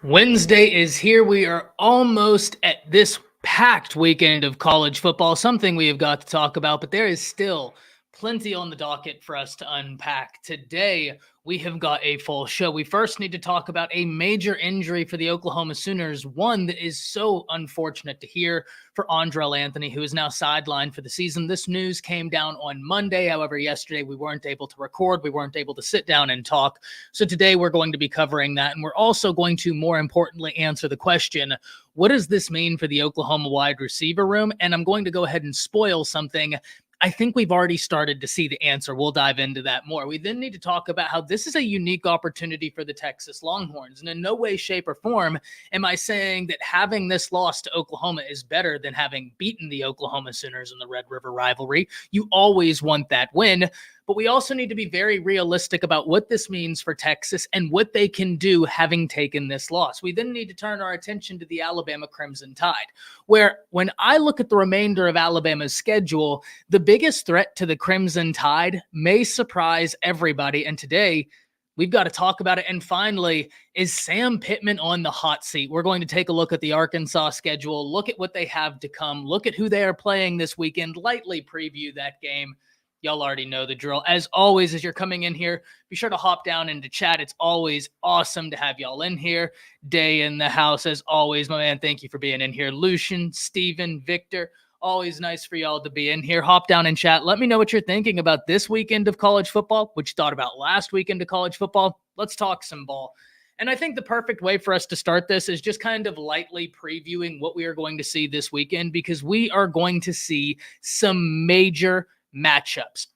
Wednesday is here. We are almost at this packed weekend of college football, something we have got to talk about, but there is still plenty on the docket for us to unpack. Today, we have got a full show. We first need to talk about a major injury for the Oklahoma Sooners, one that is so unfortunate to hear for Andrell Anthony, who is now sidelined for the season. This news came down on Monday. However, yesterday we weren't able to record. We weren't able to sit down and talk. So today we're going to be covering that. And we're also going to, more importantly, answer the question, what does this mean for the Oklahoma wide receiver room? And I'm going to go ahead and spoil something. I think we've already started to see the answer. We'll dive into that more. We then need to talk about how this is a unique opportunity for the Texas Longhorns. And in no way, shape, or form am I saying that having this loss to Oklahoma is better than having beaten the Oklahoma Sooners in the Red River rivalry. You always want that win. But we also need to be very realistic about what this means for Texas and what they can do having taken this loss. We then need to turn our attention to the Alabama Crimson Tide, where when I look at the remainder of Alabama's schedule, the biggest threat to the Crimson Tide may surprise everybody. And today, we've got to talk about it. And finally, is Sam Pittman on the hot seat? We're going to take a look at the Arkansas schedule, look at what they have to come, look at who they are playing this weekend, lightly preview that game. Y'all already know the drill. As always, as you're coming in here, be sure to hop down into chat. It's always awesome to have y'all in here. Day in the house, as always. My man, thank you for being in here. Lucian, Steven, Victor, always nice for y'all to be in here. Hop down and chat. Let me know what you're thinking about this weekend of college football, what you thought about last weekend of college football. Let's talk some ball. And I think the perfect way for us to start this is just kind of lightly previewing what we are going to see this weekend, because we are going to see some major matchups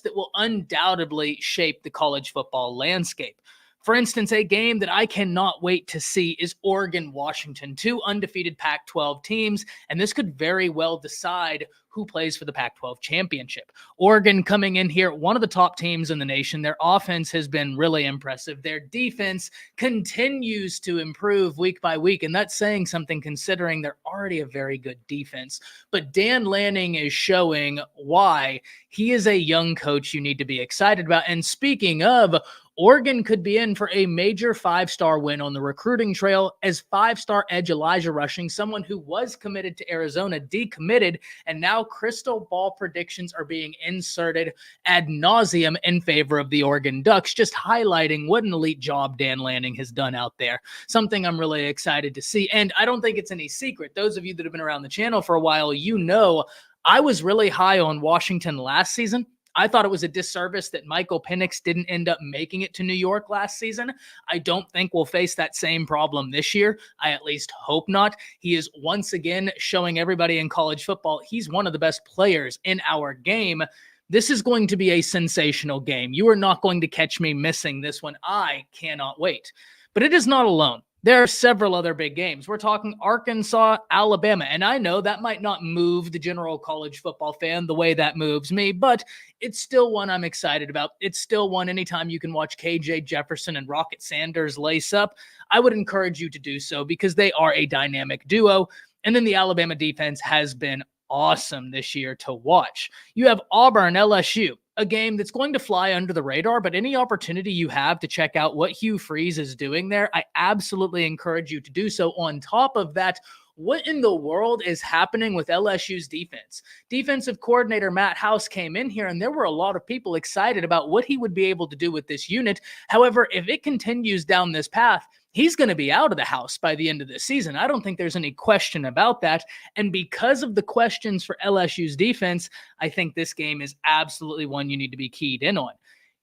that will undoubtedly shape the college football landscape. For instance, a game that I cannot wait to see is Oregon-Washington, two undefeated Pac-12 teams, and this could very well decide who plays for the Pac-12 championship. Oregon coming in here, one of the top teams in the nation. Their offense has been really impressive. Their defense continues to improve week by week, and that's saying something considering they're already a very good defense. But Dan Lanning is showing why he is a young coach you need to be excited about. And speaking of, Oregon could be in for a major five-star win on the recruiting trail, as five-star edge Elijah Rushing, someone who was committed to Arizona, decommitted, and now crystal ball predictions are being inserted ad nauseum in favor of the Oregon Ducks, just highlighting what an elite job Dan Lanning has done out there. Something I'm really excited to see. And I don't think it's any secret. Those of you that have been around the channel for a while, you know I was really high on Washington last season. I thought it was a disservice that Michael Penix didn't end up making it to New York last season. I don't think we'll face that same problem this year. I at least hope not. He is once again showing everybody in college football he's one of the best players in our game. This is going to be a sensational game. You are not going to catch me missing this one. I cannot wait. But it is not alone. There are several other big games. We're talking Arkansas, Alabama, and I know that might not move the general college football fan the way that moves me, but it's still one I'm excited about. It's still one anytime you can watch KJ Jefferson and Rocket Sanders lace up, I would encourage you to do so because they are a dynamic duo. And then the Alabama defense has been awesome this year to watch. You have Auburn, LSU. A game that's going to fly under the radar, but any opportunity you have to check out what Hugh Freeze is doing there, I absolutely encourage you to do so. On top of that, what in the world is happening with LSU's defense? Defensive coordinator Matt House came in here, and there were a lot of people excited about what he would be able to do with this unit. However, if it continues down this path, he's going to be out of the house by the end of this season. I don't think there's any question about that. And because of the questions for LSU's defense, I think this game is absolutely one you need to be keyed in on.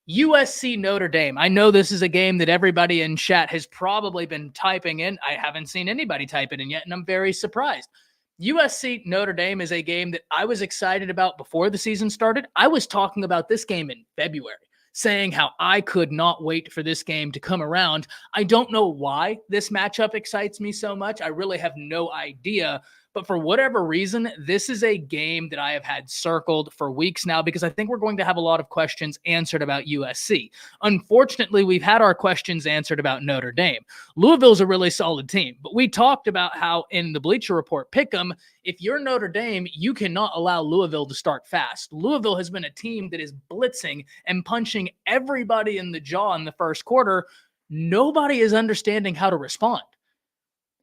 USC Notre Dame. I know this is a game that everybody in chat has probably been typing in. I haven't seen anybody type it in yet, and I'm very surprised. USC Notre Dame is a game that I was excited about before the season started. I was talking about this game in February, saying how I could not wait for this game to come around. I don't know why this matchup excites me so much. I really have no idea. But for whatever reason, this is a game that I have had circled for weeks now because I think we're going to have a lot of questions answered about USC. Unfortunately, we've had our questions answered about Notre Dame. Louisville's a really solid team, but we talked about how in the Bleacher Report pick'em, if you're Notre Dame, you cannot allow Louisville to start fast. Louisville has been a team that is blitzing and punching everybody in the jaw in the first quarter. nobody is understanding how to respond.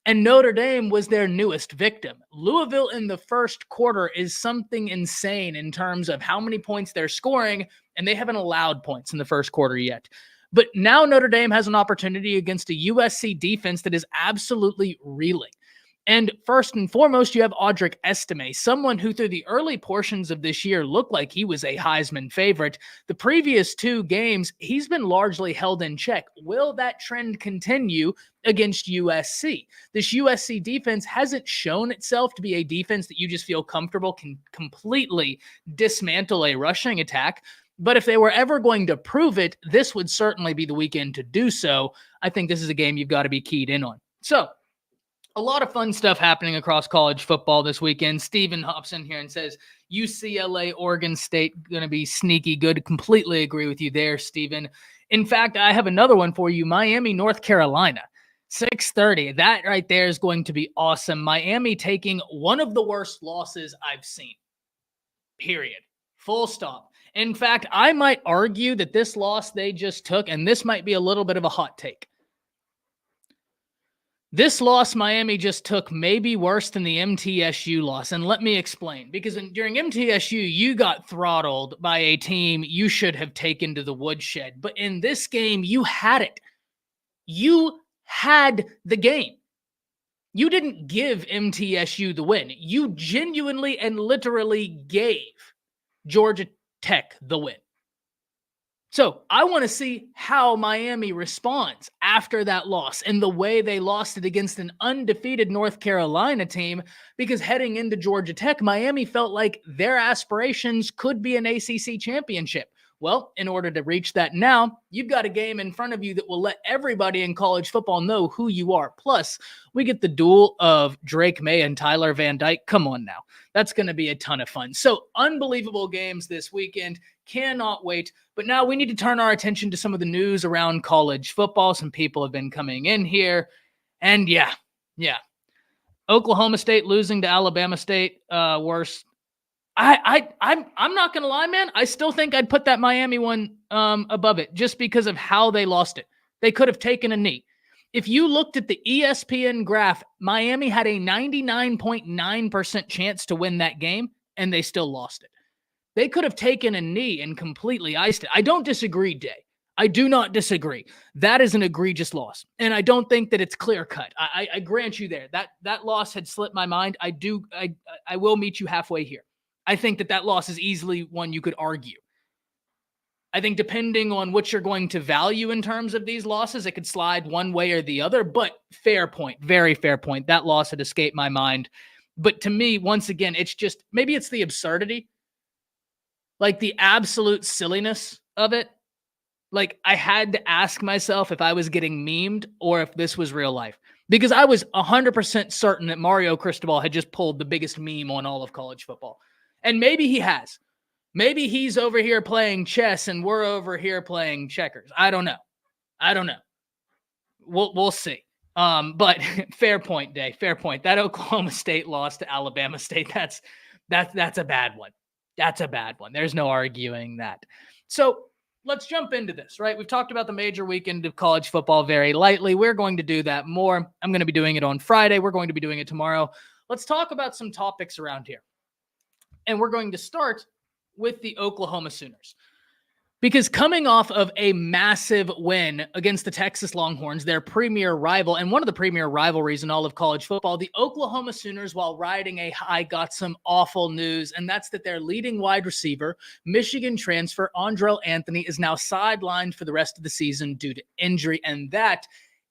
And Notre Dame was their newest victim. Louisville in the first quarter is something insane in terms of how many points they're scoring, and they haven't allowed points in the first quarter yet. But now Notre Dame has an opportunity against a USC defense that is absolutely reeling. And first and foremost, you have Audric Estime, someone who through the early portions of this year looked like he was a Heisman favorite. The previous two games, he's been largely held in check. Will that trend continue against USC? This USC defense hasn't shown itself to be a defense that you just feel comfortable can completely dismantle a rushing attack. But if they were ever going to prove it, this would certainly be the weekend to do so. I think this is a game you've got to be keyed in on. So, a lot of fun stuff happening across college football this weekend. Steven hops in here and says, UCLA, Oregon State, going to be sneaky good. Completely agree with you there, Steven. In fact, I have another one for you. Miami, North Carolina, 6:30. That right there is going to be awesome. Miami taking one of the worst losses I've seen. Period. Full stop. In fact, I might argue that this loss they just took, and this might be a little bit of a hot take, this loss Miami just took may be worse than the MTSU loss. And let me explain. Because during MTSU, you got throttled by a team you should have taken to the woodshed. But in this game, you had it. You had the game. You didn't give MTSU the win. You genuinely and literally gave Georgia Tech the win. So I want to see how Miami responds after that loss and the way they lost it against an undefeated North Carolina team, because heading into Georgia Tech, Miami felt like their aspirations could be an ACC championship. Well, in order to reach that now, you've got a game in front of you that will let everybody in college football know who you are. Plus, we get the duel of Drake May and Tyler Van Dyke. Come on now. That's going to be a ton of fun. So, unbelievable games this weekend. Cannot wait. But now we need to turn our attention to some of the news around college football. Some people have been coming in here. And yeah. Oklahoma State losing to Alabama State, worse. I'm not going to lie, man. I still think I'd put that Miami one above it just because of how they lost it. They could have taken a knee. If you looked at the ESPN graph, Miami had a 99.9% chance to win that game, and they still lost it. They could have taken a knee and completely iced it. I don't disagree, Day. I do not disagree. That is an egregious loss, and I don't think that it's clear-cut. I grant you there. That loss had slipped my mind. I will meet you halfway here. I think that loss is easily one you could argue. I think depending on what you're going to value in terms of these losses, it could slide one way or the other, but fair point, very fair point. That loss had escaped my mind. But to me, once again, it's just, maybe it's the absurdity, like the absolute silliness of it. Like I had to ask myself if I was getting memed or if this was real life, because I was 100% certain that Mario Cristobal had just pulled the biggest meme on all of college football. And maybe he has. Maybe he's over here playing chess and we're over here playing checkers. I don't know. We'll see. But fair point, Day. Fair point. That Oklahoma State loss to Alabama State, that's a bad one. That's a bad one. There's no arguing that. So let's jump into this, right? We've talked about the major weekend of college football very lightly. We're going to do that more. I'm going to be doing it on Friday. We're going to be doing it tomorrow. Let's talk about some topics around here. And we're going to start with the Oklahoma Sooners. Because coming off of a massive win against the Texas Longhorns, their premier rival, and one of the premier rivalries in all of college football, the Oklahoma Sooners, while riding a high, got some awful news, and that's that their leading wide receiver, Michigan transfer Andrell Anthony, is now sidelined for the rest of the season due to injury, and that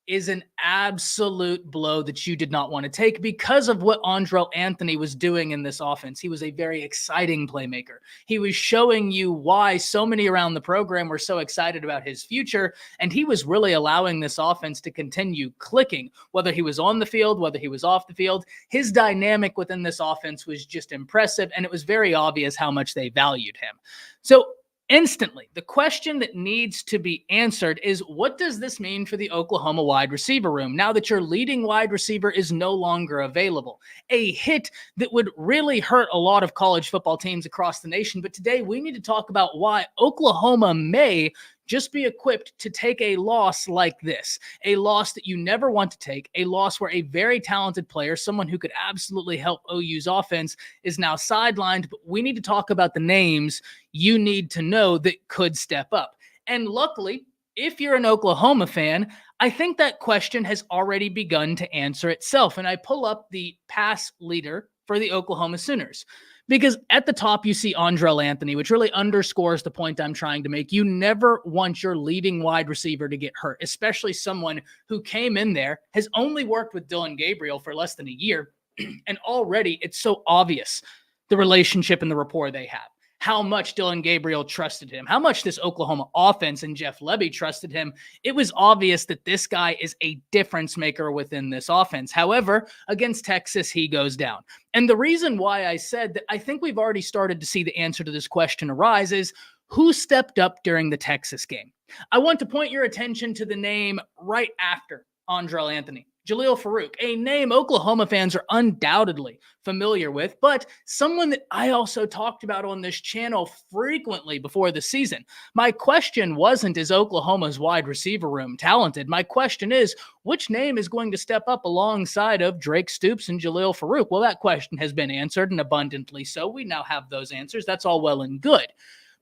is an absolute blow that you did not want to take because of what Andrell Anthony was doing in this offense. He was a very exciting playmaker. He was showing you why so many around the program were so excited about his future, and he was really allowing this offense to continue clicking, whether he was on the field, whether he was off the field. His dynamic within this offense was just impressive, and it was very obvious how much they valued him. So instantly, the question that needs to be answered is, what does this mean for the Oklahoma wide receiver room now that your leading wide receiver is no longer available? A hit that would really hurt a lot of college football teams across the nation. But today we need to talk about why Oklahoma may just be equipped to take a loss like this, a loss that you never want to take, a loss where a very talented player, someone who could absolutely help OU's offense, is now sidelined. But we need to talk about the names you need to know that could step up. And luckily, if you're an Oklahoma fan, I think that question has already begun to answer itself. And I pull up the pass leader for the Oklahoma Sooners, because at the top you see Andrel Anthony, which really underscores the point I'm trying to make. You never want your leading wide receiver to get hurt, especially someone who came in there, has only worked with Dylan Gabriel for less than a year, and already it's so obvious the relationship and the rapport they have. How much Dylan Gabriel trusted him, how much this Oklahoma offense and Jeff Lebby trusted him. It was obvious that this guy is a difference maker within this offense. However, against Texas, he goes down. And the reason why I said that I think we've already started to see the answer to this question arise is who stepped up during the Texas game. I want to point your attention to the name right after Andrel Anthony. Jaleel Farouk, a name Oklahoma fans are undoubtedly familiar with, but someone that I also talked about on this channel frequently before the season. My question wasn't, is Oklahoma's wide receiver room talented? My question is, which name is going to step up alongside of Drake Stoops and Jaleel Farouk? Well, that question has been answered, and abundantly so. We now have those answers. That's all well and good.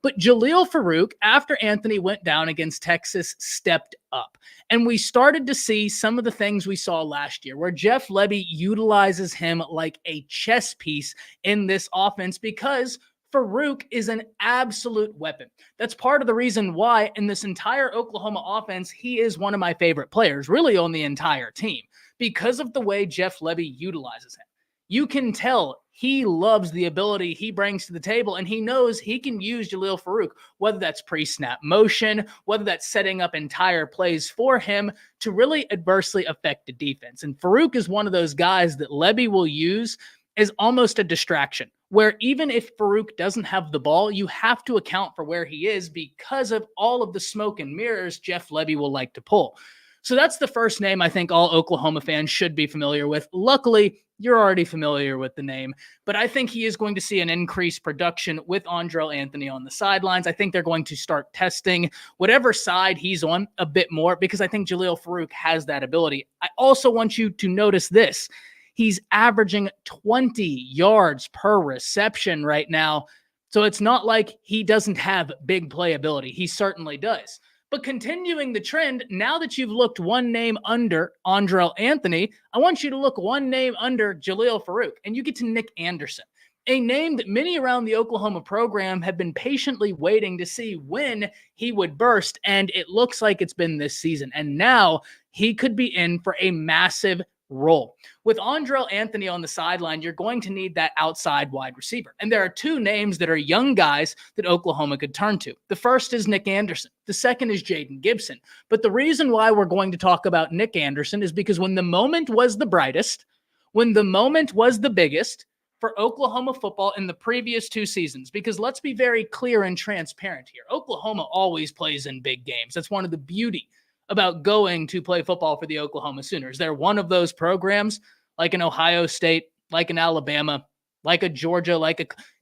But Jaleel Farouk, after Anthony went down against Texas, stepped up. And we started to see some of the things we saw last year, where Jeff Lebby utilizes him like a chess piece in this offense, because Farouk is an absolute weapon. That's part of the reason why in this entire Oklahoma offense, he is one of my favorite players, really on the entire team, because of the way Jeff Lebby utilizes him. You can tell he loves the ability he brings to the table, and he knows he can use Jaleel Farouk, whether that's pre-snap motion, whether that's setting up entire plays for him to really adversely affect the defense. And Farouk is one of those guys that Lebby will use as almost a distraction, where even if Farouk doesn't have the ball, you have to account for where he is because of all of the smoke and mirrors Jeff Lebby will like to pull. So that's the first name I think all Oklahoma fans should be familiar with. Luckily, you're already familiar with the name, but I think he is going to see an increased production with Andrel Anthony on the sidelines. I think they're going to start testing whatever side he's on a bit more, because I think Jaleel Farouk has that ability. I also want you to notice this. He's averaging 20 yards per reception right now. So it's not like he doesn't have big playability. He certainly does. But continuing the trend, now that you've looked one name under Andrel Anthony, I want you to look one name under Jaleel Farouk, and you get to Nick Anderson, a name that many around the Oklahoma program have been patiently waiting to see when he would burst, and it looks like it's been this season. And now he could be in for a massive role. With Andrel Anthony on the sideline, you're going to need that outside wide receiver. And there are two names that are young guys that Oklahoma could turn to. The first is Nick Anderson. The second is Jaden Gibson. But the reason why we're going to talk about Nick Anderson is because when the moment was the brightest, when the moment was the biggest for Oklahoma football in the previous two seasons, because let's be very clear and transparent here. Oklahoma always plays in big games. That's one of the beauty about going to play football for the Oklahoma Sooners. They're one of those programs, like an Ohio State, like an Alabama, like a Georgia,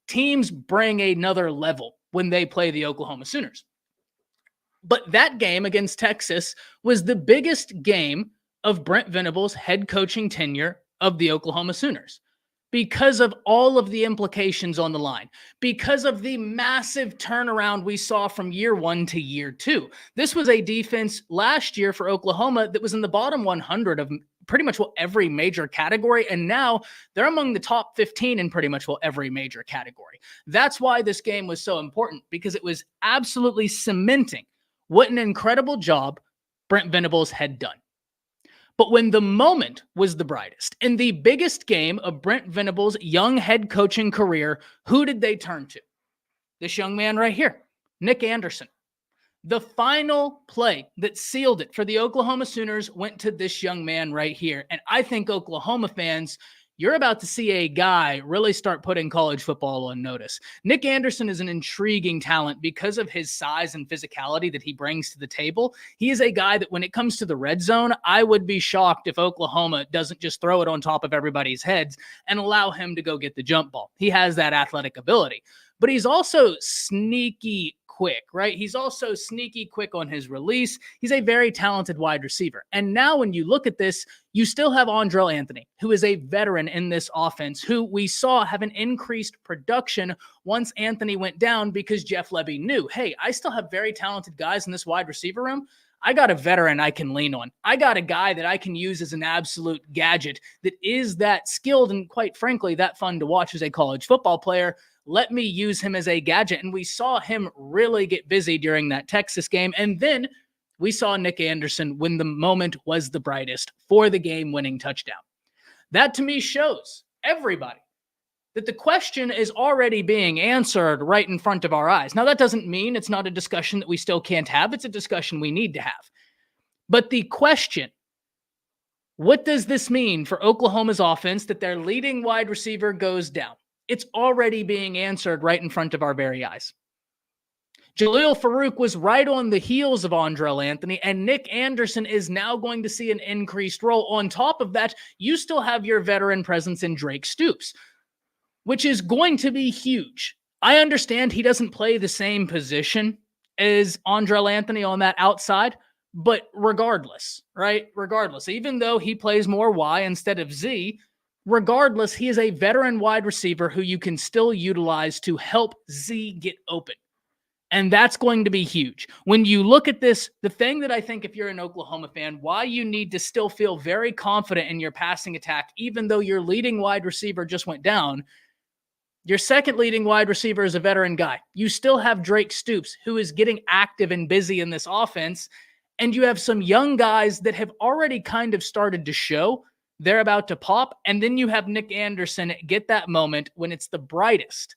teams bring another level when they play the Oklahoma Sooners. But that game against Texas was the biggest game of Brent Venables' head coaching tenure of the Oklahoma Sooners, because of all of the implications on the line, because of the massive turnaround we saw from year one to year two. This was a defense last year for Oklahoma that was in the bottom 100 of pretty much every major category, and now they're among the top 15 in pretty much every major category. That's why this game was so important, because it was absolutely cementing what an incredible job Brent Venables had done. But when the moment was the brightest, in the biggest game of Brent Venables' young head coaching career, who did they turn to? This young man right here, Nick Anderson. The final play that sealed it for the Oklahoma Sooners went to this young man right here. And I think Oklahoma fans, you're about to see a guy really start putting college football on notice. Nick Anderson is an intriguing talent because of his size and physicality that he brings to the table. He is a guy that when it comes to the red zone, I would be shocked if Oklahoma doesn't just throw it on top of everybody's heads and allow him to go get the jump ball. He has that athletic ability. But he's also sneaky quick, right? He's also sneaky quick on his release. He's a very talented wide receiver. And now when you look at this, you still have Andrel Anthony, who is a veteran in this offense, who we saw have an increased production once Anthony went down because Jeff Lebby knew, hey, I still have very talented guys in this wide receiver room. I got a veteran I can lean on. I got a guy that I can use as an absolute gadget that is that skilled and, quite frankly, that fun to watch as a college football player. Let me use him as a gadget. And we saw him really get busy during that Texas game. And then we saw Nick Anderson when the moment was the brightest for the game-winning touchdown. That, to me, shows everybody that the question is already being answered right in front of our eyes. Now, that doesn't mean it's not a discussion that we still can't have. It's a discussion we need to have. But the question, what does this mean for Oklahoma's offense that their leading wide receiver goes down? It's already being answered right in front of our very eyes. Jaleel Farouk was right on the heels of Andrel Anthony, and Nick Anderson is now going to see an increased role. On top of that, you still have your veteran presence in Drake Stoops, which is going to be huge. I understand he doesn't play the same position as Andrel Anthony on that outside, but regardless, right? Regardless, even though he plays more Y instead of Z, regardless, he is a veteran wide receiver who you can still utilize to help Z get open. And that's going to be huge. When you look at this, the thing that I think if you're an Oklahoma fan, why you need to still feel very confident in your passing attack, even though your leading wide receiver just went down, your second leading wide receiver is a veteran guy. You still have Drake Stoops, who is getting active and busy in this offense. And you have some young guys that have already kind of started to show they're about to pop. And then you have Nick Anderson get that moment when it's the brightest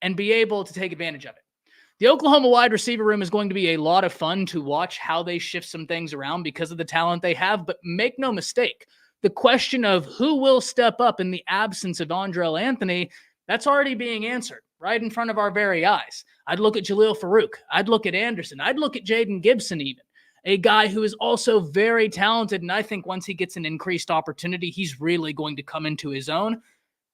and be able to take advantage of it. The Oklahoma wide receiver room is going to be a lot of fun to watch how they shift some things around because of the talent they have. But make no mistake, the question of who will step up in the absence of Andrel Anthony, that's already being answered right in front of our very eyes. I'd look at Jaleel Farouk. I'd look at Anderson. I'd look at Jaden Gibson even, a guy who is also very talented. And I think once he gets an increased opportunity, he's really going to come into his own.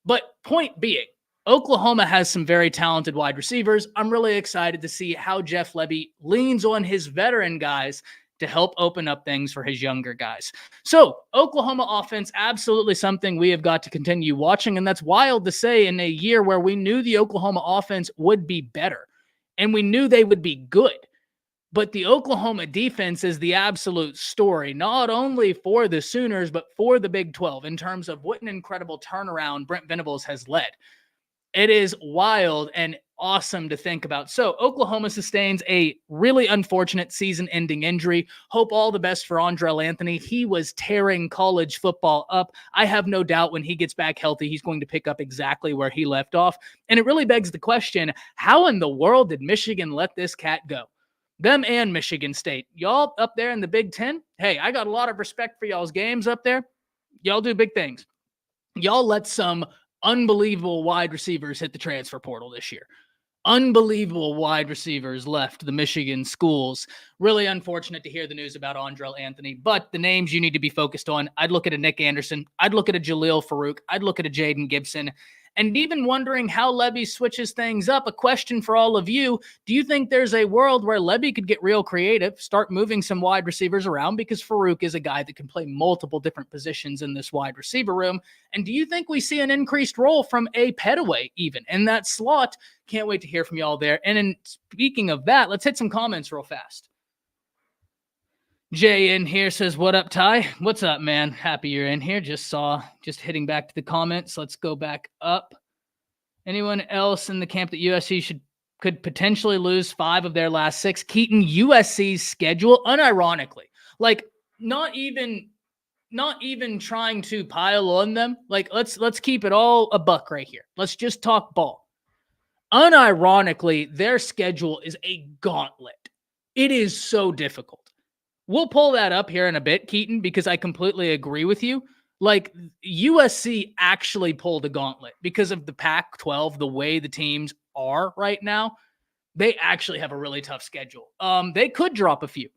But point being, Oklahoma has some very talented wide receivers. I'm really excited to see how Jeff Lebby leans on his veteran guys to help open up things for his younger guys. So Oklahoma offense, absolutely something we have got to continue watching. And that's wild to say in a year where we knew the Oklahoma offense would be better and we knew they would be good. But the Oklahoma defense is the absolute story, not only for the Sooners, but for the Big 12 in terms of what an incredible turnaround Brent Venables has led. It is wild and awesome to think about. So Oklahoma sustains a really unfortunate season-ending injury. Hope all the best for Andrel Anthony. He was tearing college football up. I have no doubt when he gets back healthy, he's going to pick up exactly where he left off. And it really begs the question, how in the world did Michigan let this cat go? Them and Michigan State. Y'all up there in the Big Ten, hey, I got a lot of respect for y'all's games up there. Y'all do big things. Y'all let some unbelievable wide receivers hit the transfer portal this year. Unbelievable wide receivers left the Michigan schools. Really unfortunate to hear the news about Andrel Anthony, but the names you need to be focused on, I'd look at a Nick Anderson. I'd look at a Jaleel Farouk. I'd look at a Jaden Gibson. And even wondering how Lebby switches things up, a question for all of you. Do you think there's a world where Lebby could get real creative, start moving some wide receivers around? Because Farouk is a guy that can play multiple different positions in this wide receiver room. And do you think we see an increased role from a Petaway even in that slot? Can't wait to hear from y'all there. And in speaking of that, let's hit some comments real fast. Jay in here says, what up, Ty? What's up, man? Happy you're in here. Just hitting back to the comments. Let's go back up. Anyone else in the camp that USC could potentially lose 5 of their last 6? Keaton, USC's schedule, unironically, like not even trying to pile on them. Like let's keep it all a buck right here. Let's just talk ball. Unironically, their schedule is a gauntlet. It is so difficult. We'll pull that up here in a bit, Keaton, because I completely agree with you. Like, USC actually pulled a gauntlet because of the Pac-12, the way the teams are right now. They actually have a really tough schedule. They could drop a few,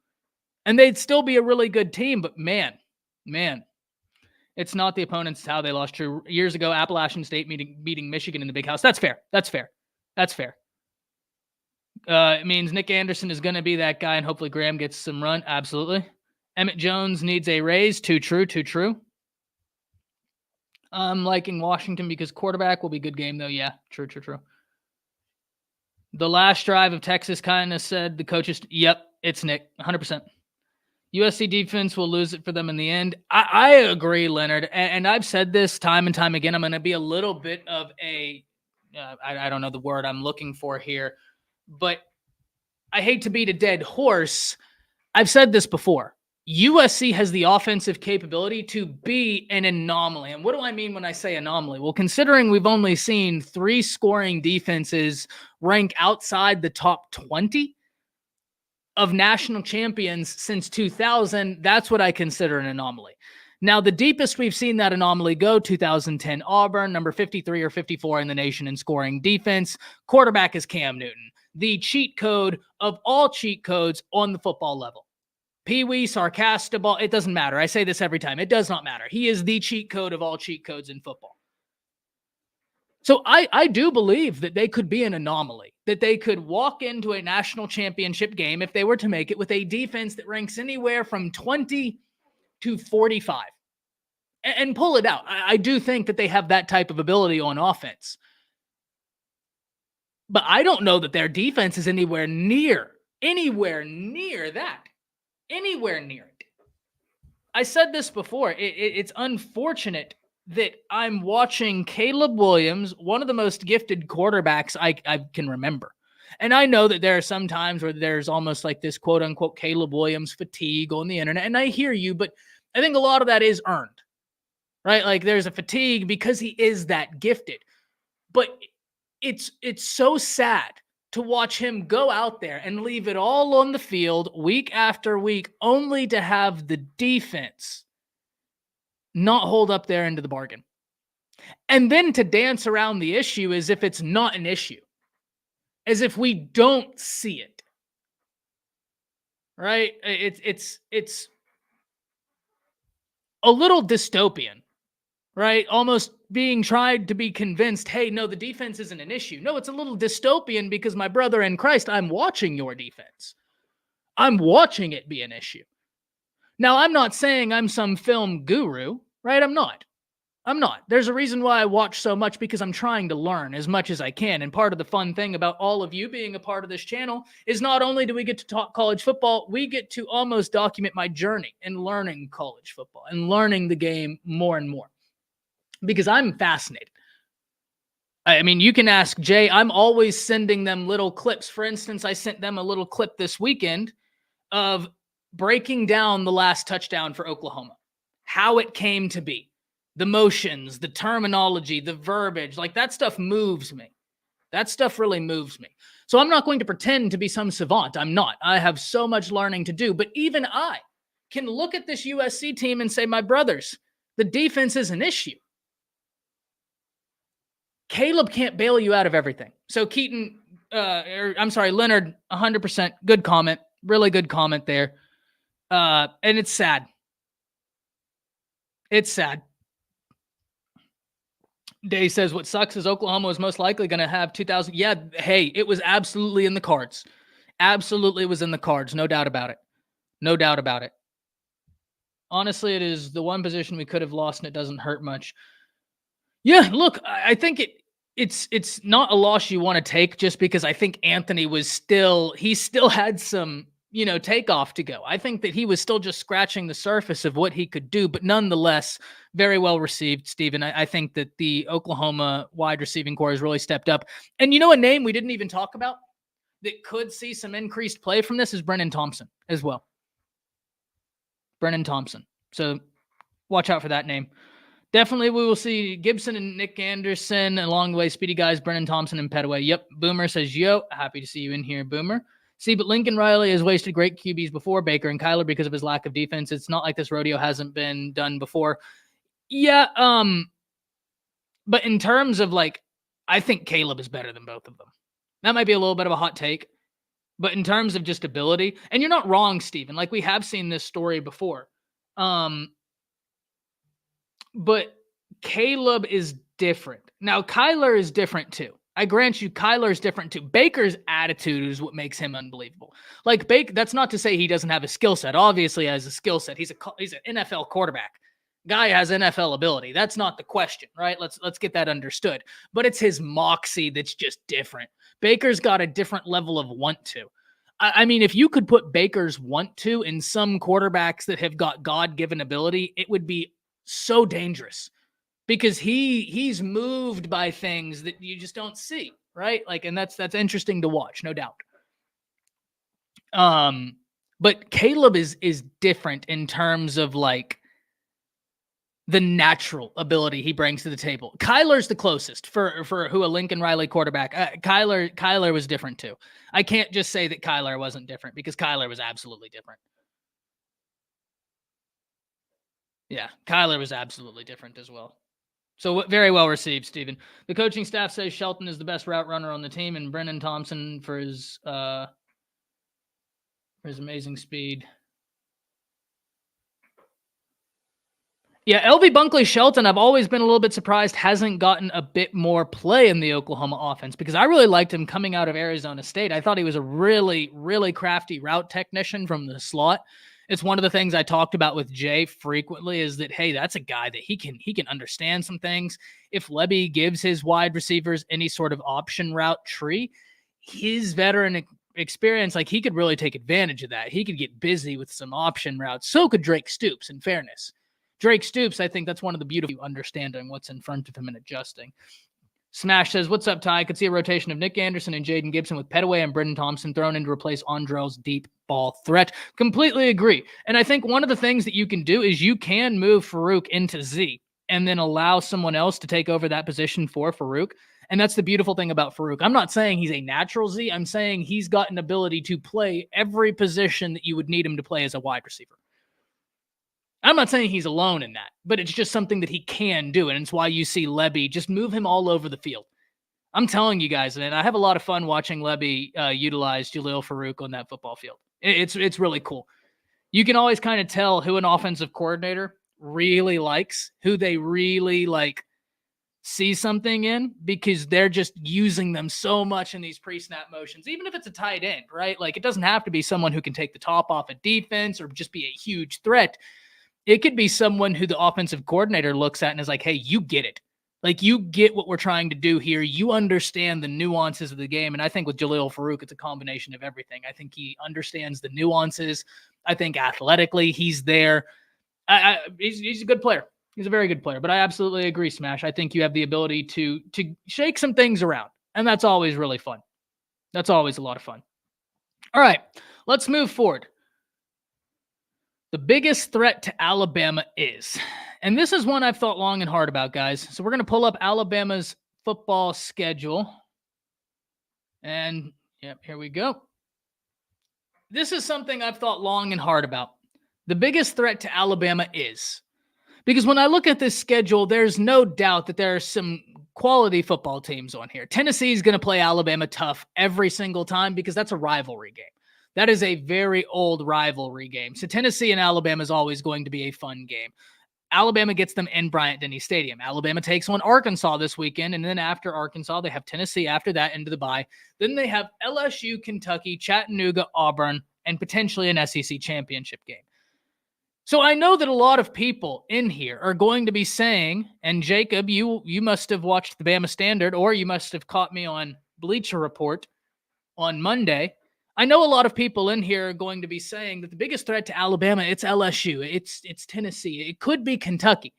and they'd still be a really good team, but man, it's not the opponents. It's how they lost 2 years ago. Appalachian State beating Michigan in the Big House. That's fair. It means Nick Anderson is going to be that guy, and hopefully Graham gets some run. Absolutely. Emmett Jones needs a raise. Too true. Too true. I'm liking Washington because quarterback will be a good game, though. Yeah, true. The last drive of Texas kind of said the coaches, yep, it's Nick, 100%. USC defense will lose it for them in the end. I agree, Leonard. And I've said this time and time again. I'm going to be a little bit of a, I don't know the word I'm looking for here, but I hate to beat a dead horse. I've said this before. USC has the offensive capability to be an anomaly. And what do I mean when I say anomaly? Well, considering we've only seen 3 scoring defenses rank outside the top 20 of national champions since 2000, that's what I consider an anomaly. Now, the deepest we've seen that anomaly go, 2010 Auburn, number 53 or 54 in the nation in scoring defense. Quarterback is Cam Newton, the cheat code of all cheat codes on the football level. Pee-wee, Sarkastable, it doesn't matter. I say this every time. It does not matter. He is the cheat code of all cheat codes in football. So I do believe that they could be an anomaly, that they could walk into a national championship game if they were to make it with a defense that ranks anywhere from 20 to 45 and pull it out. I do think that they have that type of ability on offense. But I don't know that their defense is anywhere near that. Anywhere near it. I said this before. It's unfortunate that I'm watching Caleb Williams, one of the most gifted quarterbacks I can remember. And I know that there are some times where there's almost like this quote unquote Caleb Williams fatigue on the internet. And I hear you, but I think a lot of that is earned, right? Like there's a fatigue because he is that gifted. But it's so sad to watch him go out there and leave it all on the field week after week, only to have the defense not hold up their end of the bargain. And then to dance around the issue as if it's not an issue, as if we don't see it. Right? It's a little dystopian, right? Almost being tried to be convinced, hey, no, the defense isn't an issue. No, it's a little dystopian because my brother in Christ, I'm watching your defense. I'm watching it be an issue. Now, I'm not saying I'm some film guru, right? I'm not. There's a reason why I watch so much, because I'm trying to learn as much as I can. And part of the fun thing about all of you being a part of this channel is not only do we get to talk college football, we get to almost document my journey in learning college football and learning the game more and more, because I'm fascinated. I mean, you can ask Jay. I'm always sending them little clips. For instance, I sent them a little clip this weekend of breaking down the last touchdown for Oklahoma, how it came to be. The motions, the terminology, the verbiage, like that stuff moves me. That stuff really moves me. So I'm not going to pretend to be some savant. I'm not. I have so much learning to do. But even I can look at this USC team and say, my brothers, the defense is an issue. Caleb can't bail you out of everything. So Keaton, Leonard, 100%. Good comment. Really good comment there. And it's sad. It's sad. Day says, what sucks is Oklahoma is most likely going to have 2,000. Yeah, hey, it was absolutely in the cards. Absolutely was in the cards. No doubt about it. No doubt about it. Honestly, it is the one position we could have lost, and it doesn't hurt much. Yeah, look, I think it's not a loss you want to take, just because I think Anthony was still had some, takeoff to go. I think that he was still just scratching the surface of what he could do, but nonetheless, very well received, Steven. I think that the Oklahoma wide receiving core has really stepped up. And a name we didn't even talk about that could see some increased play from this is Brennan Thompson as well. Brennan Thompson. So watch out for that name. Definitely we will see Gibson and Nick Anderson along the way. Speedy guys, Brennan Thompson and Petaway. Yep. Boomer says, yo, happy to see you in here, Boomer. See, but Lincoln Riley has wasted great QBs before, Baker and Kyler, because of his lack of defense. It's not like this rodeo hasn't been done before. Yeah, but in terms of I think Caleb is better than both of them. That might be a little bit of a hot take, but in terms of just ability, and you're not wrong, Steven. We have seen this story before. But Caleb is different. Now, Kyler is different too. I grant you, Kyler's different too. Baker's attitude is what makes him unbelievable. Like Baker, that's not to say he doesn't have a skill set. Obviously, he has a skill set. He's an NFL quarterback. Guy has NFL ability. That's not the question, right? Let's get that understood. But it's his moxie that's just different. Baker's got a different level of want to. I mean, if you could put Baker's want to in some quarterbacks that have got God-given ability, it would be so dangerous because he's moved by things that you just don't see, right? Like, and that's interesting to watch, no doubt. But Caleb is different in terms of like the natural ability he brings to the table. Kyler's the closest for who a Lincoln Riley quarterback. Kyler was different too. I can't just say that Kyler wasn't different because Kyler was absolutely different. Yeah, Kyler was absolutely different as well. So very well received, Stephen. The coaching staff says Shelton is the best route runner on the team, and Brennan Thompson for his amazing speed. Yeah, LV Bunkley Shelton, I've always been a little bit surprised hasn't gotten a bit more play in the Oklahoma offense because I really liked him coming out of Arizona State. I thought he was a really, really crafty route technician from the slot. It's one of the things I talked about with Jay frequently is that, hey, that's a guy that he can understand some things. If Lebby gives his wide receivers any sort of option route tree, his veteran experience, like he could really take advantage of that. He could get busy with some option routes. So could Drake Stoops, in fairness. Drake Stoops, I think that's one of the beautiful understanding what's in front of him and adjusting. Smash says, what's up, Ty? I could see a rotation of Nick Anderson and Jaden Gibson with Petaway and Brendan Thompson thrown in to replace Andrell's deep ball threat. Completely agree. And I think one of the things that you can do is you can move Farouk into Z and then allow someone else to take over that position for Farouk. And that's the beautiful thing about Farouk. I'm not saying he's a natural Z. I'm saying he's got an ability to play every position that you would need him to play as a wide receiver. I'm not saying he's alone in that, but it's just something that he can do, and it's why you see Lebby just move him all over the field. I'm telling you guys, and I have a lot of fun watching Lebby utilize Jalil Farouk on that football field. It's really cool. You can always kind of tell who an offensive coordinator really likes, who they really like see something in, because they're just using them so much in these pre-snap motions, even if it's a tight end, right? Like it doesn't have to be someone who can take the top off a defense or just be a huge threat. It could be someone who the offensive coordinator looks at and is like, hey, you get it. Like, you get what we're trying to do here. You understand the nuances of the game. And I think with Jalil Farouk, it's a combination of everything. I think he understands the nuances. I think athletically, he's there. He's a good player. He's a very good player. But I absolutely agree, Smash. I think you have the ability to shake some things around. And that's always really fun. That's always a lot of fun. All right, let's move forward. The biggest threat to Alabama is, and this is one I've thought long and hard about, guys. So we're going to pull up Alabama's football schedule. And, yep, here we go. This is something I've thought long and hard about. The biggest threat to Alabama is, because when I look at this schedule, there's no doubt that there are some quality football teams on here. Tennessee is going to play Alabama tough every single time because that's a rivalry game. That is a very old rivalry game. So Tennessee and Alabama is always going to be a fun game. Alabama gets them in Bryant-Denny Stadium. Alabama takes on Arkansas this weekend, and then after Arkansas, they have Tennessee after that into the bye. Then they have LSU, Kentucky, Chattanooga, Auburn, and potentially an SEC championship game. So I know that a lot of people in here are going to be saying, and Jacob, you must have watched the Bama Standard, or you must have caught me on Bleacher Report on Monday. I know a lot of people in here are going to be saying that the biggest threat to Alabama, it's LSU, it's Tennessee, it could be Kentucky.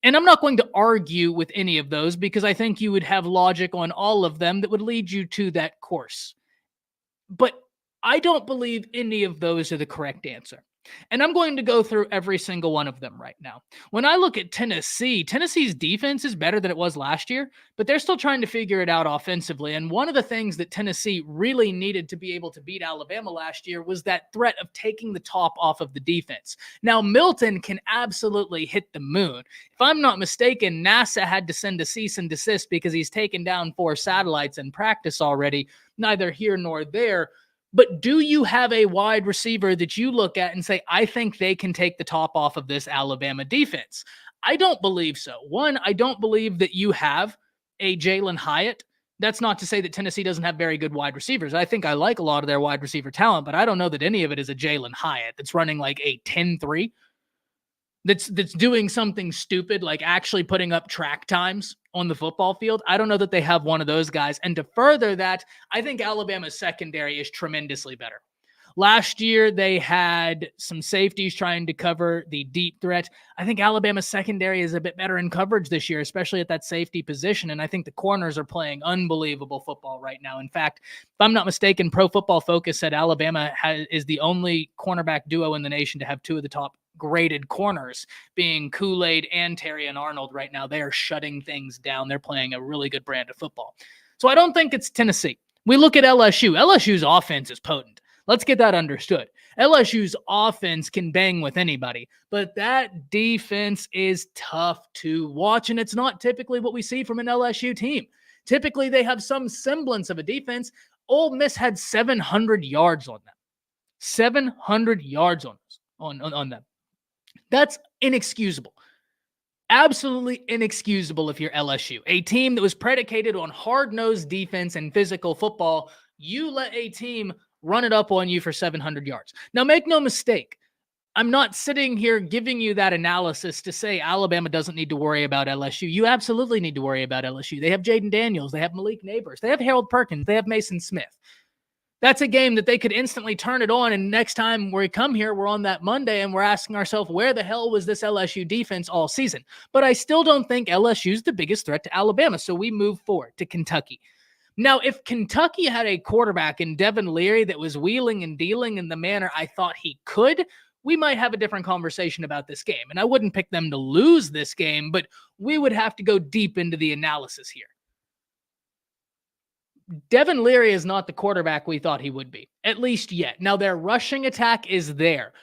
And I'm not going to argue with any of those because I think you would have logic on all of them that would lead you to that course. But I don't believe any of those are the correct answer. And I'm going to go through every single one of them right now. When I look at Tennessee, Tennessee's defense is better than it was last year, but they're still trying to figure it out offensively. And one of the things that Tennessee really needed to be able to beat Alabama last year was that threat of taking the top off of the defense. Now, Milton can absolutely hit the moon. If I'm not mistaken, NASA had to send a cease and desist because he's taken down 4 satellites in practice already, neither here nor there. But do you have a wide receiver that you look at and say, I think they can take the top off of this Alabama defense? I don't believe so. One, I don't believe that you have a Jalen Hyatt That's not to say that Tennessee doesn't have very good wide receivers. I think I like a lot of their wide receiver talent, but I don't know that any of it is a Jalen Hyatt that's running like a 10-3, that's doing something stupid, like actually putting up track times on the football field. I don't know that they have one of those guys. And to further that, I think Alabama's secondary is tremendously better. Last year, they had some safeties trying to cover the deep threat. I think Alabama's secondary is a bit better in coverage this year, especially at that safety position. And I think the corners are playing unbelievable football right now. In fact, if I'm not mistaken, Pro Football Focus said Alabama is the only cornerback duo in the nation to have two of the top graded corners, being Kool-Aid and Terry and Arnold right now. They are shutting things down. They're playing a really good brand of football. So I don't think it's Tennessee. We look at LSU. LSU's offense is potent. Let's get that understood. LSU's offense can bang with anybody, but that defense is tough to watch, and it's not typically what we see from an LSU team. Typically, they have some semblance of a defense. Ole Miss had 700 yards on them. 700 yards on them. That's inexcusable. Absolutely inexcusable if you're LSU. A team that was predicated on hard-nosed defense and physical football, you let a team run it up on you for 700 yards. Now, make no mistake, I'm not sitting here giving you that analysis to say Alabama doesn't need to worry about LSU. You absolutely need to worry about LSU. They have Jaden Daniels. They have Malik Neighbors. They have Harold Perkins. They have Mason Smith. That's a game that they could instantly turn it on, and next time we come here, we're on that Monday, and we're asking ourselves, where the hell was this LSU defense all season? But I still don't think LSU's the biggest threat to Alabama, so we move forward to Kentucky. Now, if Kentucky had a quarterback in Devin Leary that was wheeling and dealing in the manner I thought he could, we might have a different conversation about this game. And I wouldn't pick them to lose this game, but we would have to go deep into the analysis here. Devin Leary is not the quarterback we thought he would be, at least yet. Now, their rushing attack is there.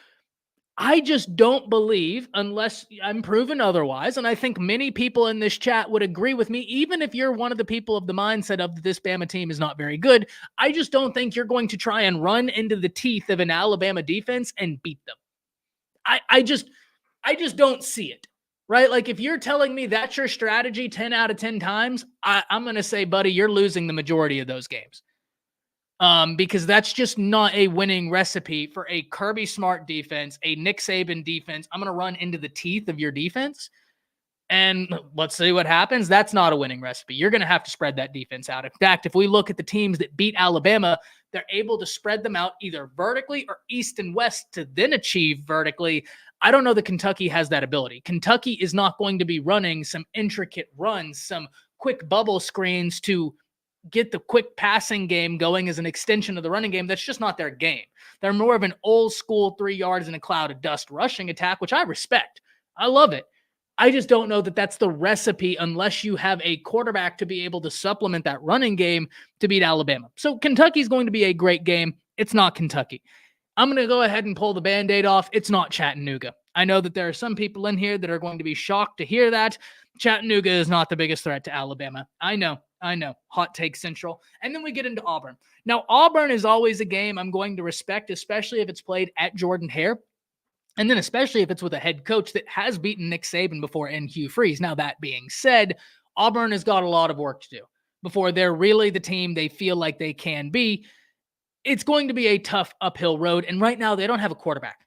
I just don't believe, unless I'm proven otherwise, and I think many people in this chat would agree with me, even if you're one of the people of the mindset of this Bama team is not very good, I just don't think you're going to try and run into the teeth of an Alabama defense and beat them. I just don't see it, right? Like, if you're telling me that's your strategy 10 out of 10 times, I'm going to say, buddy, you're losing the majority of those games. Because that's just not a winning recipe for a Kirby Smart defense, a Nick Saban defense. I'm going to run into the teeth of your defense, and let's see what happens. That's not a winning recipe. You're going to have to spread that defense out. In fact, if we look at the teams that beat Alabama, they're able to spread them out either vertically or east and west to then achieve vertically. I don't know that Kentucky has that ability. Kentucky is not going to be running some intricate runs, some quick bubble screens to get the quick passing game going as an extension of the running game. That's just not their game. They're more of an old school 3 yards in a cloud of dust rushing attack, which I respect. I love it. I just don't know that that's the recipe unless you have a quarterback to be able to supplement that running game to beat Alabama. So Kentucky's going to be a great game. It's not Kentucky. I'm going to go ahead and pull the Band-Aid off. It's not Chattanooga. I know that there are some people in here that are going to be shocked to hear that. Chattanooga is not the biggest threat to Alabama. I know. Hot take central. And then we get into Auburn. Now, Auburn is always a game I'm going to respect, especially if it's played at Jordan-Hare. And then especially if it's with a head coach that has beaten Nick Saban before in Hugh Freeze. Now, that being said, Auburn has got a lot of work to do before they're really the team they feel like they can be. It's going to be a tough uphill road. And right now, they don't have a quarterback.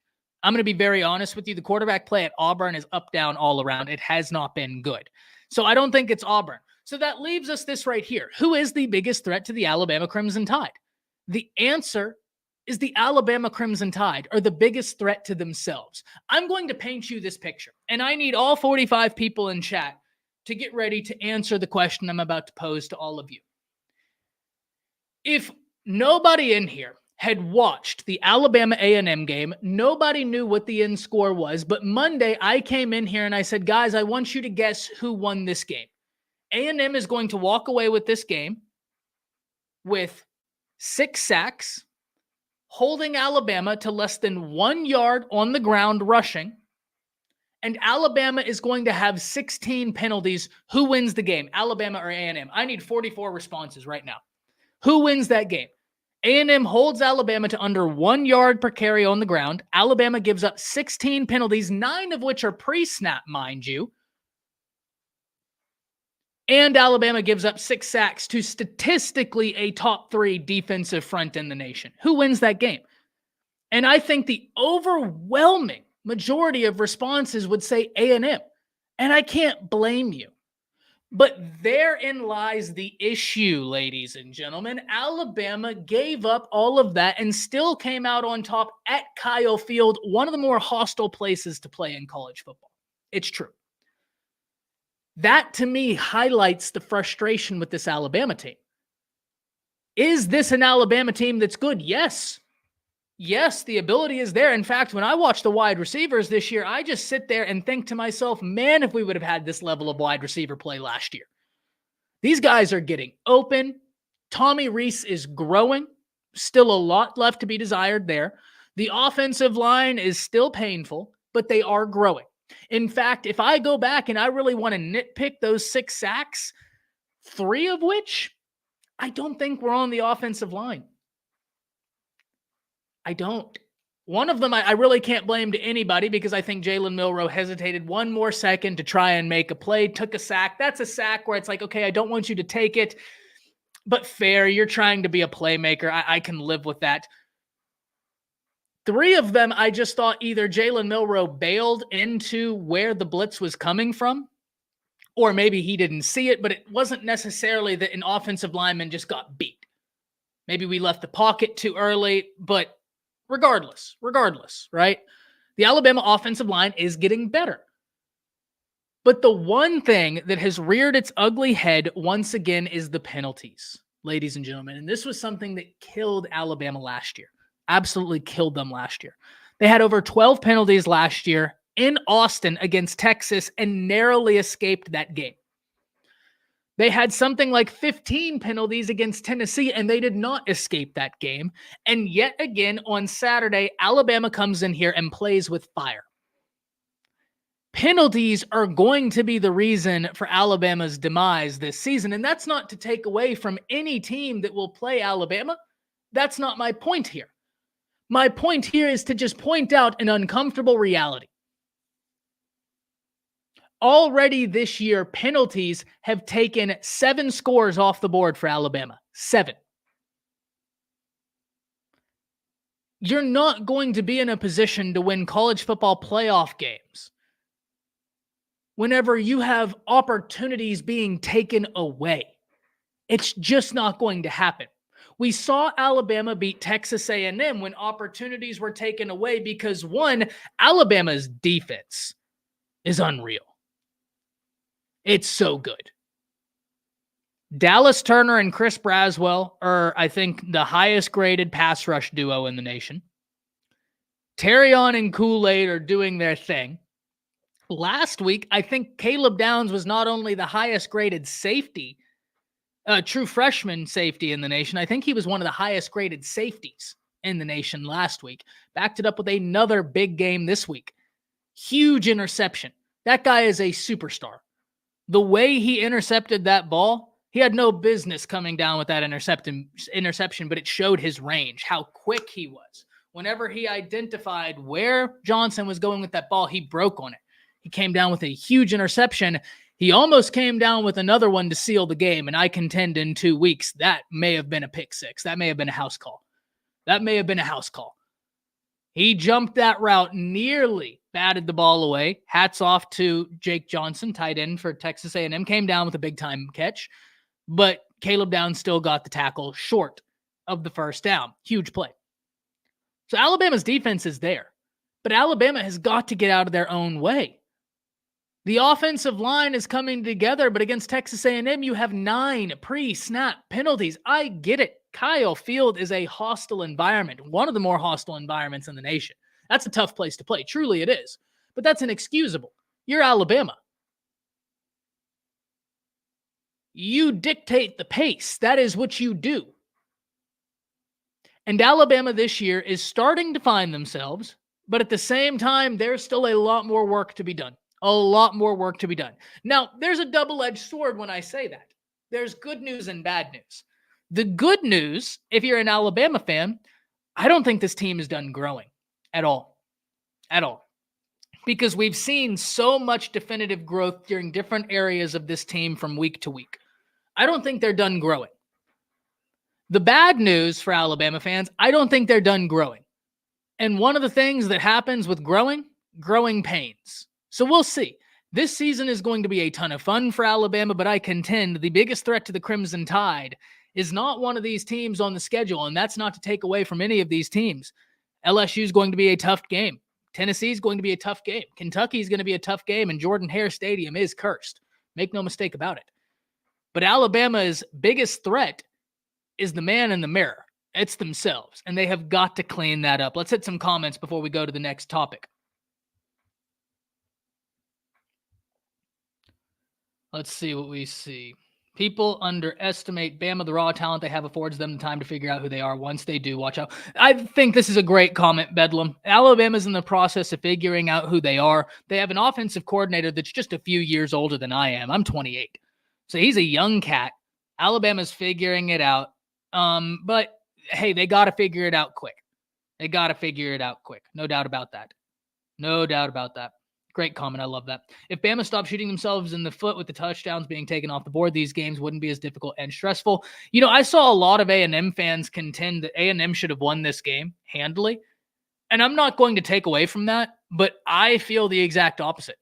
I'm going to be very honest with you. The quarterback play at Auburn is up, down, all around. It has not been good. So I don't think it's Auburn. So that leaves us this right here. Who is the biggest threat to the Alabama Crimson Tide? The answer is the Alabama Crimson Tide are the biggest threat to themselves. I'm going to paint you this picture, and I need all 45 people in chat to get ready to answer the question I'm about to pose to all of you. If nobody in here had watched the Alabama A&M game, nobody knew what the end score was, but Monday I came in here and I said, guys, I want you to guess who won this game. A&M is going to walk away with this game with 6 sacks, holding Alabama to less than 1 yard on the ground rushing, and Alabama is going to have 16 penalties. Who wins the game, Alabama or A&M? I need 44 responses right now. Who wins that game? A&M holds Alabama to under 1 yard per carry on the ground. Alabama gives up 16 penalties, 9 of which are pre-snap, mind you. And Alabama gives up 6 sacks to statistically a top 3 defensive front in the nation. Who wins that game? And I think the overwhelming majority of responses would say A&M. And I can't blame you. But therein lies the issue, ladies and gentlemen. Alabama gave up all of that and still came out on top at Kyle Field, one of the more hostile places to play in college football. It's true. That, to me, highlights the frustration with this Alabama team. Is this an Alabama team that's good? Yes. Yes, the ability is there. In fact, when I watch the wide receivers this year, I just sit there and think to myself, man, if we would have had this level of wide receiver play last year. These guys are getting open. Tommy Rees is growing. Still a lot left to be desired there. The offensive line is still painful, but they are growing. In fact, if I go back and I really want to nitpick those 6 sacks, 3 of which I don't think were on the offensive line. I don't. One of them I really can't blame to anybody because I think Jalen Milroe hesitated one more second to try and make a play, took a sack. That's a sack where it's like, okay, I don't want you to take it, but fair. You're trying to be a playmaker. I can live with that. 3 of them, I just thought either Jalen Milroe bailed into where the blitz was coming from, or maybe he didn't see it, but it wasn't necessarily that an offensive lineman just got beat. Maybe we left the pocket too early, but regardless, right? The Alabama offensive line is getting better. But the one thing that has reared its ugly head once again is the penalties, ladies and gentlemen. And this was something that killed Alabama last year. Absolutely killed them last year. They had over 12 penalties last year in Austin against Texas and narrowly escaped that game. They had something like 15 penalties against Tennessee, and they did not escape that game. And yet again, on Saturday, Alabama comes in here and plays with fire. Penalties are going to be the reason for Alabama's demise this season, and that's not to take away from any team that will play Alabama. That's not my point here. My point here is to just point out an uncomfortable reality. Already this year, penalties have taken 7 scores off the board for Alabama. 7. You're not going to be in a position to win college football playoff games whenever you have opportunities being taken away. It's just not going to happen. We saw Alabama beat Texas A&M when opportunities were taken away because, one, Alabama's defense is unreal. It's so good. Dallas Turner and Chris Braswell are, I think, the highest graded pass rush duo in the nation. Terrion and Kool-Aid are doing their thing. Last week, I think Caleb Downs was not only the highest graded safety, true freshman safety in the nation. I think he was one of the highest graded safeties in the nation last week. Backed it up with another big game this week. Huge interception. That guy is a superstar. The way he intercepted that ball, he had no business coming down with that interception, but it showed his range, how quick he was. Whenever he identified where Johnson was going with that ball, he broke on it. He came down with a huge interception. He almost came down with another one to seal the game, and I contend in 2 weeks that may have been a pick six. That may have been a house call. He jumped that route, nearly batted the ball away. Hats off to Jake Johnson, tight end for Texas A&M. Came down with a big-time catch, but Caleb Downs still got the tackle short of the first down. Huge play. So Alabama's defense is there, but Alabama has got to get out of their own way. The offensive line is coming together, but against Texas A&M, you have 9 pre-snap penalties. I get it. Kyle Field is a hostile environment, one of the more hostile environments in the nation. That's a tough place to play. Truly it is. But that's inexcusable. You're Alabama. You dictate the pace. That is what you do. And Alabama this year is starting to find themselves, but at the same time, there's still a lot more work to be done. A lot more work to be done. Now, there's a double-edged sword when I say that. There's good news and bad news. The good news, if you're an Alabama fan, I don't think this team is done growing at all. At all. because we've seen so much definitive growth during different areas of this team from week to week. I don't think they're done growing. The bad news for Alabama fans, I don't think they're done growing. And one of the things that happens with growing pains. So we'll see. This season is going to be a ton of fun for Alabama, but I contend the biggest threat to the Crimson Tide is not one of these teams on the schedule, and that's not to take away from any of these teams. LSU is going to be a tough game. Tennessee is going to be a tough game. Kentucky is going to be a tough game, and Jordan-Hare Stadium is cursed. Make no mistake about it. But Alabama's biggest threat is the man in the mirror. It's themselves, and they have got to clean that up. Let's hit some comments before we go to the next topic. Let's see what we see. People underestimate Bama. The raw talent they have affords them the time to figure out who they are. Once they do, watch out. I think this is a great comment, Bedlam. Alabama's in the process of figuring out who they are. They have an offensive coordinator that's just a few years older than I am. I'm 28. So he's a young cat. Alabama's figuring it out. But hey, they got to figure it out quick. They got to figure it out quick. No doubt about that. No doubt about that. Great comment. I love that. If Bama stopped shooting themselves in the foot with the touchdowns being taken off the board, these games wouldn't be as difficult and stressful. You know, I saw a lot of A&M fans contend that A&M should have won this game handily. And I'm not going to take away from that, but I feel the exact opposite.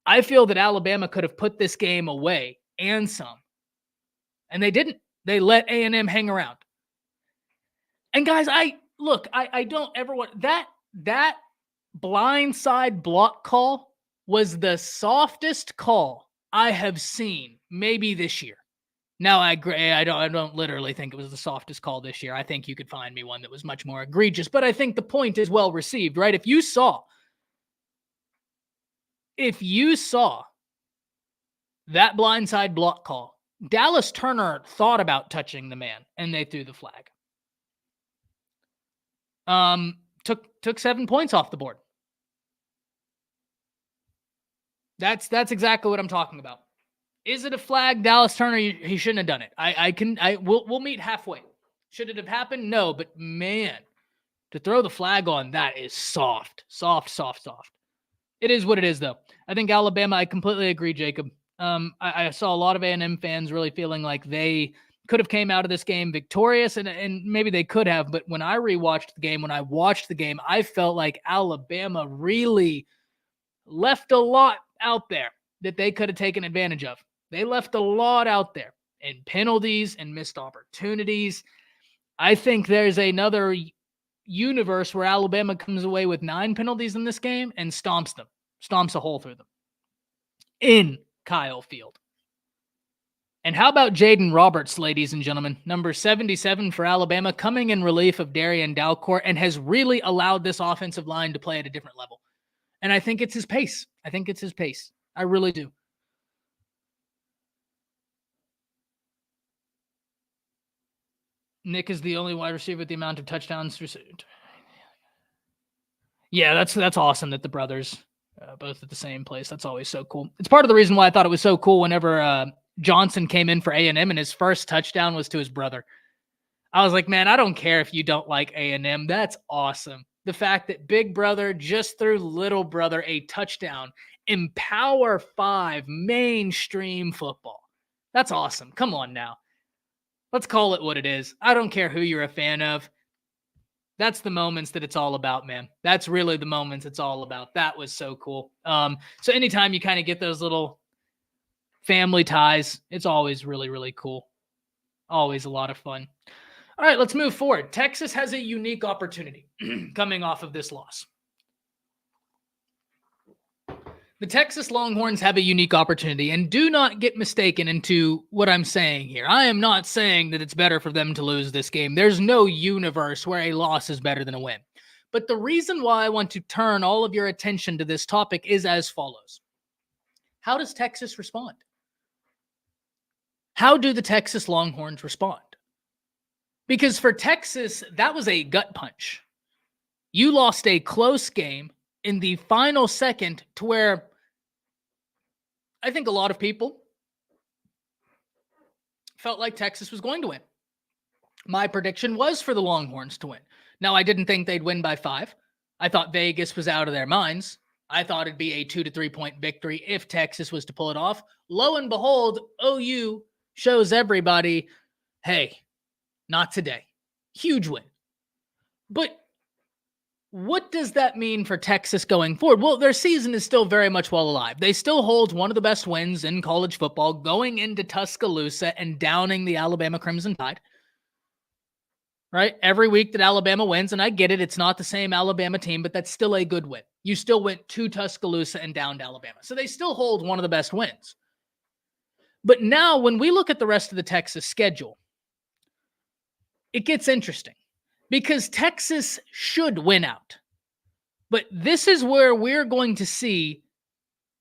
I feel that Alabama could have put this game away and some. And they didn't. They let A&M hang around. And guys, I don't ever want that blindside block call was the softest call I have seen maybe this year. Now, I agree. I don't literally think it was the softest call this year. I think you could find me one that was much more egregious, but I think the point is well received, right? If you saw that blindside block call, Dallas Turner thought about touching the man and they threw the flag. Took 7 points off the board. That's exactly what I'm talking about. Is it a flag? Dallas Turner, he shouldn't have done it. We'll meet halfway. Should it have happened? No, but man, to throw the flag on that is soft. It is what it is, though. I think Alabama, I completely agree, Jacob. I saw a lot of A&M fans really feeling like they could have came out of this game victorious, and maybe they could have, but when I watched the game, I felt like Alabama really left a lot out there that they could have taken advantage of. They left a lot out there in penalties and missed opportunities. I think there's another universe where Alabama comes away with 9 penalties in this game and stomps a hole through them in Kyle Field. And how about Jaden Roberts, ladies and gentlemen? Number 77 for Alabama, coming in relief of Darian Dalcourt, and has really allowed this offensive line to play at a different level. And I think it's his pace. I really do. Nick is the only wide receiver with the amount of touchdowns received. Yeah, that's awesome that the brothers both at the same place. That's always so cool. It's part of the reason why I thought it was so cool whenever Johnson came in for A&M and his first touchdown was to his brother. I was like, man, I don't care if you don't like A&M. That's awesome. The fact that big brother just threw little brother a touchdown in Power 5 mainstream football. That's awesome. Come on now. Let's call it what it is. I don't care who you're a fan of. That's the moments that it's all about, man. That's really the moments it's all about. That was so cool. So anytime you kind of get those little family ties, it's always really, really cool. Always a lot of fun. All right, let's move forward. Texas has a unique opportunity coming off of this loss. The Texas Longhorns have a unique opportunity, and do not get mistaken into what I'm saying here. I am not saying that it's better for them to lose this game. There's no universe where a loss is better than a win. But the reason why I want to turn all of your attention to this topic is as follows. How does Texas respond? How do the Texas Longhorns respond? Because for Texas, that was a gut punch. You lost a close game in the final second to where I think a lot of people felt like Texas was going to win. My prediction was for the Longhorns to win. Now, I didn't think they'd win by 5. I thought Vegas was out of their minds. I thought it'd be a 2 to 3 point victory if Texas was to pull it off. Lo and behold, OU shows everybody, hey, not today. Huge win. But what does that mean for Texas going forward? Well, their season is still very much well alive. They still hold one of the best wins in college football, going into Tuscaloosa and downing the Alabama Crimson Tide. Right? Every week that Alabama wins, and I get it, it's not the same Alabama team, but that's still a good win. You still went to Tuscaloosa and downed Alabama. So they still hold one of the best wins. But now when we look at the rest of the Texas schedule, it gets interesting because Texas should win out. But this is where we're going to see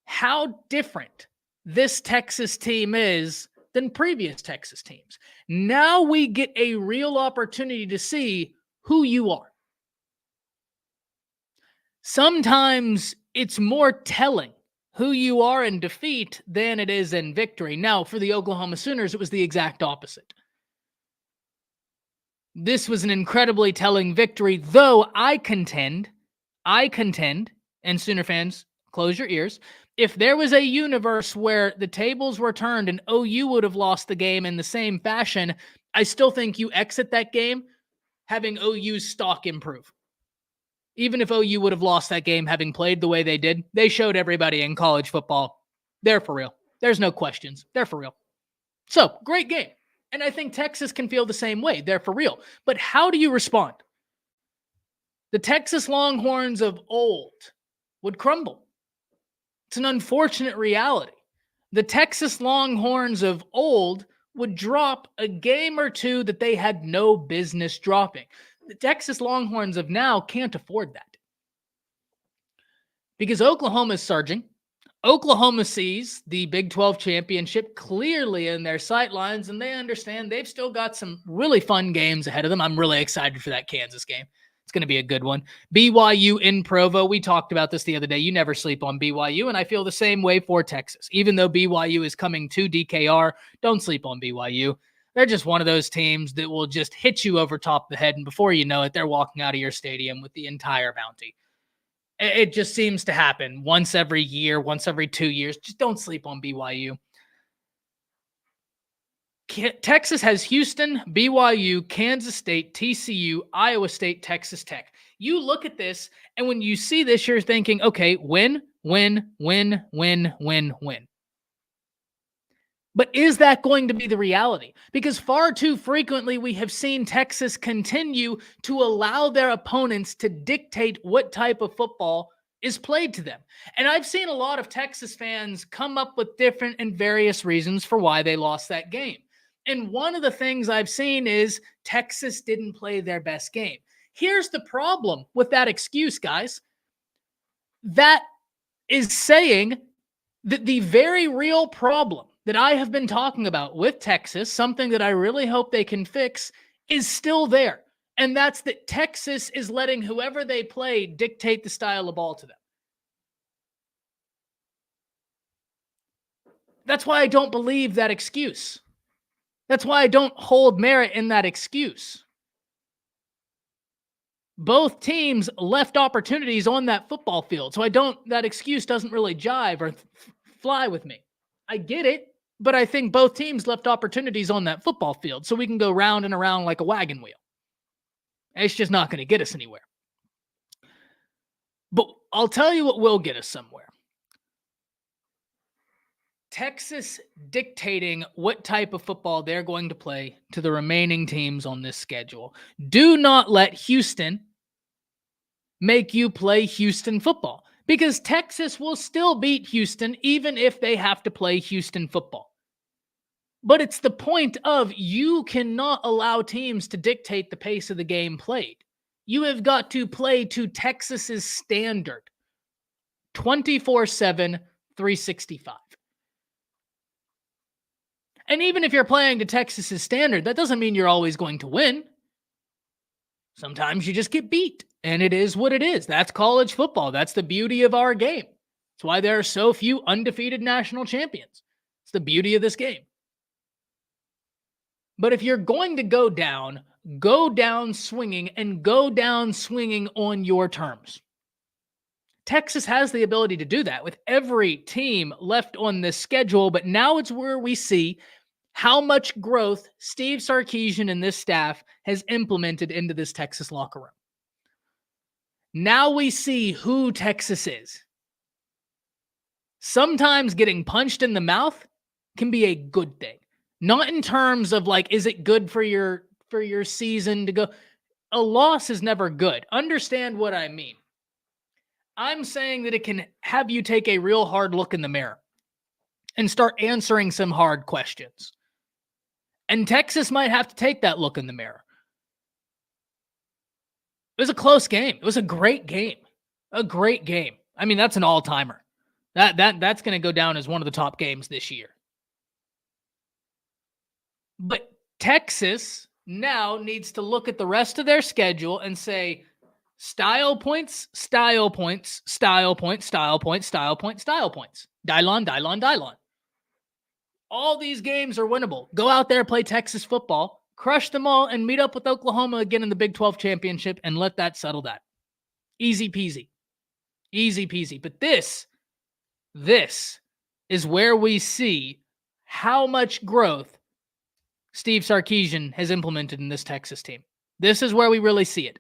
how different this Texas team is than previous Texas teams. Now we get a real opportunity to see who you are. Sometimes it's more telling who you are in defeat than it is in victory. Now, for the Oklahoma Sooners, it was the exact opposite. This was an incredibly telling victory, though I contend, and Sooner fans, close your ears, if there was a universe where the tables were turned and OU would have lost the game in the same fashion, I still think you exit that game having OU's stock improve. Even if OU would have lost that game having played the way they did, they showed everybody in college football, they're for real. There's no questions. They're for real. So, great game. And I think Texas can feel the same way. They're for real. But how do you respond? The Texas Longhorns of old would crumble. It's an unfortunate reality. The Texas Longhorns of old would drop a game or two that they had no business dropping. The Texas Longhorns of now can't afford that. Because Oklahoma is surging. Oklahoma sees the Big 12 championship clearly in their sightlines, and they understand they've still got some really fun games ahead of them. I'm really excited for that Kansas game. It's going to be a good one. BYU in Provo. We talked about this the other day. You never sleep on BYU, and I feel the same way for Texas. Even though BYU is coming to DKR, don't sleep on BYU. They're just one of those teams that will just hit you over top of the head, and before you know it, they're walking out of your stadium with the entire bounty. It just seems to happen once every year, once every 2 years. Just don't sleep on BYU. Texas has Houston, BYU, Kansas State, TCU, Iowa State, Texas Tech. You look at this, and when you see this, you're thinking, okay, win, win, win, win, win, win. But is that going to be the reality? Because far too frequently we have seen Texas continue to allow their opponents to dictate what type of football is played to them. And I've seen a lot of Texas fans come up with different and various reasons for why they lost that game. And one of the things I've seen is Texas didn't play their best game. Here's the problem with that excuse, guys. That is saying that the very real problem that I have been talking about with Texas, something that I really hope they can fix, is still there. And that's that Texas is letting whoever they play dictate the style of ball to them. That's why I don't believe that excuse. That's why I don't hold merit in that excuse. Both teams left opportunities on that football field. So that excuse doesn't really jive or fly with me. I get it. But I think both teams left opportunities on that football field, so we can go round and around like a wagon wheel. It's just not going to get us anywhere. But I'll tell you what will get us somewhere. Texas dictating what type of football they're going to play to the remaining teams on this schedule. Do not let Houston make you play Houston football, because Texas will still beat Houston even if they have to play Houston football. But it's the point of you cannot allow teams to dictate the pace of the game played. You have got to play to Texas's standard 24/7, 365. And even if you're playing to Texas's standard, that doesn't mean you're always going to win. Sometimes you just get beat, and it is what it is. That's college football. That's the beauty of our game. That's why there are so few undefeated national champions. It's the beauty of this game. But if you're going to go down swinging, and go down swinging on your terms. Texas has the ability to do that with every team left on this schedule, but now it's where we see how much growth Steve Sarkisian and this staff has implemented into this Texas locker room. Now we see who Texas is. Sometimes getting punched in the mouth can be a good thing. Not in terms of like, is it good for your season to go? A loss is never good. Understand what I mean. I'm saying that it can have you take a real hard look in the mirror and start answering some hard questions. And Texas might have to take that look in the mirror. It was a close game. It was a great game. A great game. I mean, that's an all-timer. That's going to go down as one of the top games this year. But Texas now needs to look at the rest of their schedule and say, style points, style points, style points, style points, style points, style points. Dylon, Dylon, Dylon. All these games are winnable. Go out there, play Texas football, crush them all, and meet up with Oklahoma again in the Big 12 championship and let that settle that. Easy peasy. Easy peasy. But this is where we see how much growth Steve Sarkisian has implemented in this Texas team. This is where we really see it.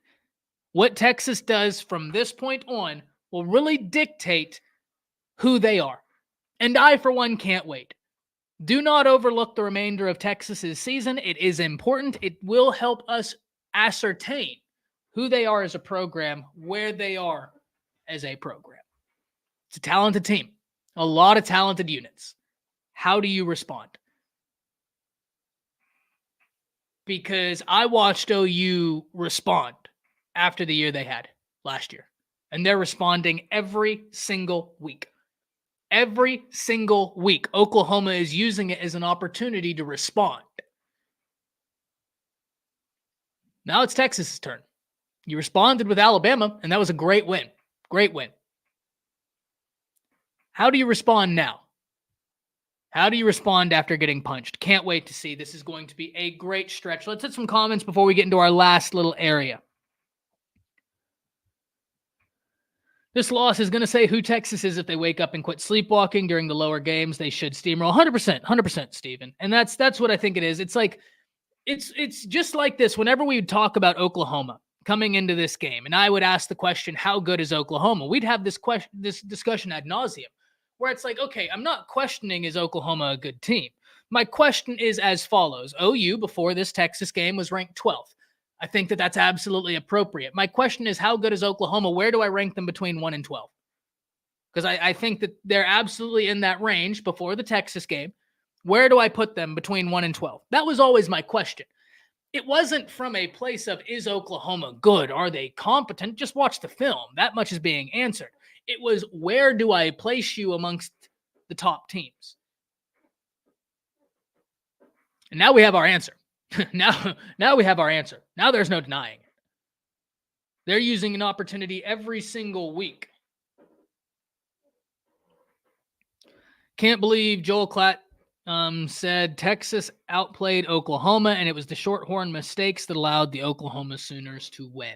What Texas does from this point on will really dictate who they are. And I, for one, can't wait. Do not overlook the remainder of Texas's season. It is important. It will help us ascertain who they are as a program, where they are as a program. It's a talented team. A lot of talented units. How do you respond? Because I watched OU respond after the year they had last year. And they're responding every single week. Every single week, Oklahoma is using it as an opportunity to respond. Now it's Texas's turn. You responded with Alabama, and that was a great win. Great win. How do you respond now? How do you respond after getting punched? Can't wait to see. This is going to be a great stretch. Let's hit some comments before we get into our last little area. This loss is going to say who Texas is if they wake up and quit sleepwalking during the lower games. They should steamroll 100%, Stephen. And that's what I think it is. It's like, it's just like this. Whenever we would talk about Oklahoma coming into this game, and I would ask the question, how good is Oklahoma? We'd have this discussion ad nauseum, where it's like, okay, I'm not questioning, is Oklahoma a good team? My question is as follows. OU, before this Texas game, was ranked 12th. I think that that's absolutely appropriate. My question is, how good is Oklahoma? Where do I rank them between 1 and 12? Because I think that they're absolutely in that range before the Texas game. Where do I put them between 1 and 12? That was always my question. It wasn't from a place of, is Oklahoma good? Are they competent? Just watch the film. That much is being answered. It was, where do I place you amongst the top teams? And now we have our answer. Now we have our answer. Now there's no denying it. They're using an opportunity every single week. Can't believe Joel Klatt said Texas outplayed Oklahoma, and it was the shorthorn mistakes that allowed the Oklahoma Sooners to win.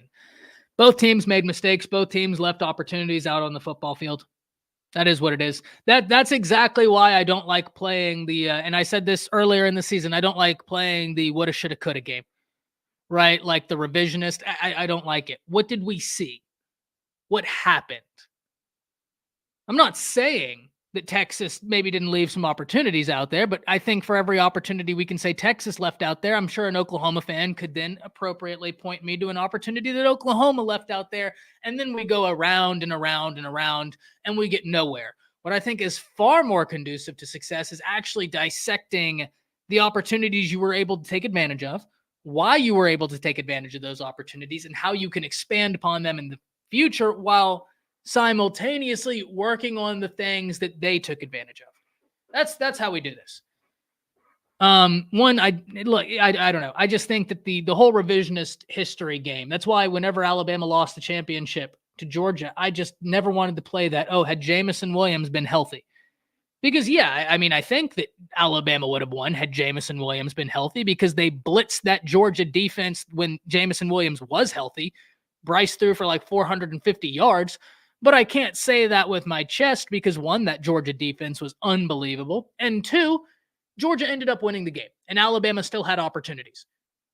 Both teams made mistakes. Both teams left opportunities out on the football field. That is what it is. That's exactly why I don't like playing the, and I said this earlier in the season, I don't like playing the woulda, shoulda, coulda game, right? Like the revisionist. I don't like it. What did we see? What happened? I'm not saying that Texas maybe didn't leave some opportunities out there, but I think for every opportunity we can say Texas left out there, I'm sure an Oklahoma fan could then appropriately point me to an opportunity that Oklahoma left out there, and then we go around and around and around, and we get nowhere. What I think is far more conducive to success is actually dissecting the opportunities you were able to take advantage of, why you were able to take advantage of those opportunities, and how you can expand upon them in the future while simultaneously working on the things that they took advantage of. That's how we do this. I don't know. I just think that the whole revisionist history game, that's why whenever Alabama lost the championship to Georgia, I just never wanted to play that. Oh, had Jamison Williams been healthy? Because I think that Alabama would have won had Jamison Williams been healthy, because they blitzed that Georgia defense when Jamison Williams was healthy. Bryce threw for like 450 yards. But I can't say that with my chest because one, that Georgia defense was unbelievable. And two, Georgia ended up winning the game and Alabama still had opportunities.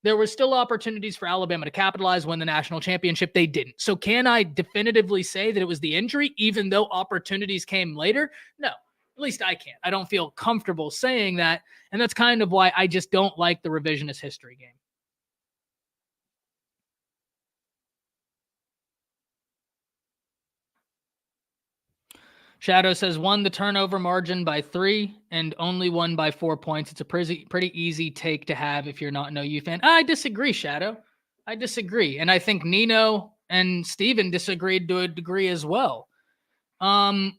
There were still opportunities for Alabama to capitalize, win the national championship. They didn't. So can I definitively say that it was the injury, even though opportunities came later? No, at least I can't. I don't feel comfortable saying that. And that's kind of why I just don't like the revisionist history game. Shadow says won the turnover margin by 3 and only won by 4 points. It's a pretty easy take to have if you're not an OU fan. I disagree, Shadow. I disagree. And I think Nino and Steven disagreed to a degree as well. And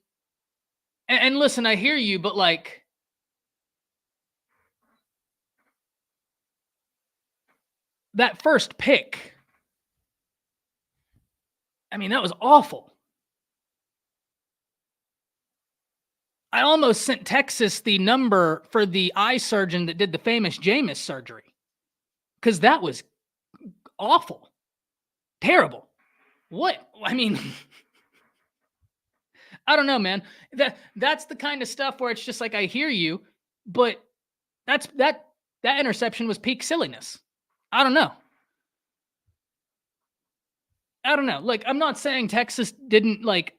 listen, I hear you, but like, that first pick, I mean, that was awful. I almost sent Texas the number for the eye surgeon that did the famous Jameis surgery because that was awful, terrible. What? I mean, I don't know, man. That's the kind of stuff where it's just like I hear you, but that interception was peak silliness. I don't know. Like, I'm not saying Texas didn't like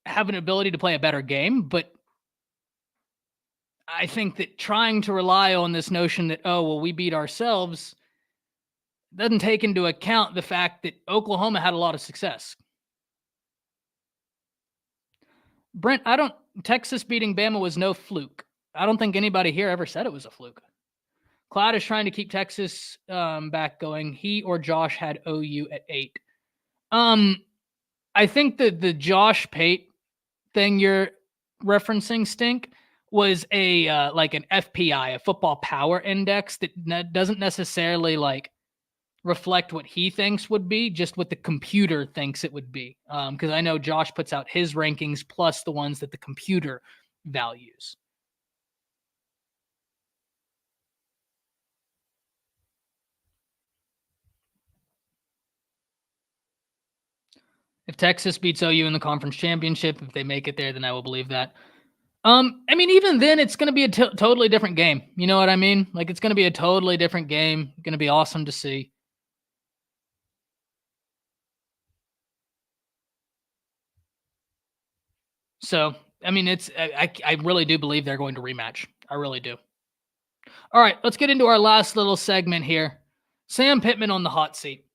have an ability to play a better game, but I think that trying to rely on this notion that, oh, well, we beat ourselves doesn't take into account the fact that Oklahoma had a lot of success. Brent, Texas beating Bama was no fluke. I don't think anybody here ever said it was a fluke. Cloud is trying to keep Texas back going. He or Josh had OU at 8. I think that the Josh Pate thing you're referencing, Stink, was a like an FPI, a football power index that doesn't necessarily like reflect what he thinks would be, just what the computer thinks it would be. Because I know Josh puts out his rankings plus the ones that the computer values. If Texas beats OU in the conference championship, if they make it there, then I will believe that. I mean, even then, it's going to be a totally different game. You know what I mean? Like, it's going to be a totally different game. Going to be awesome to see. So, I mean, I really do believe they're going to rematch. I really do. All right, let's get into our last little segment here. Sam Pittman on the hot seat.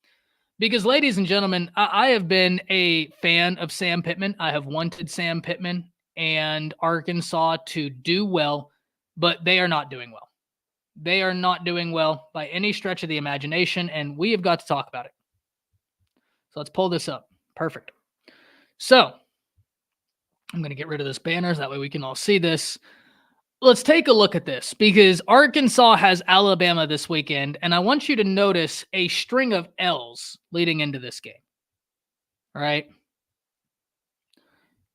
Because, ladies and gentlemen, I have been a fan of Sam Pittman. I have wanted Sam Pittman and Arkansas to do well, but they are not doing well. They are not doing well by any stretch of the imagination, and we have got to talk about it. So let's pull this up. Perfect. So I'm going to get rid of this banner so that way we can all see this. Let's take a look at this because Arkansas has Alabama this weekend, and I want you to notice a string of L's leading into this game. All right.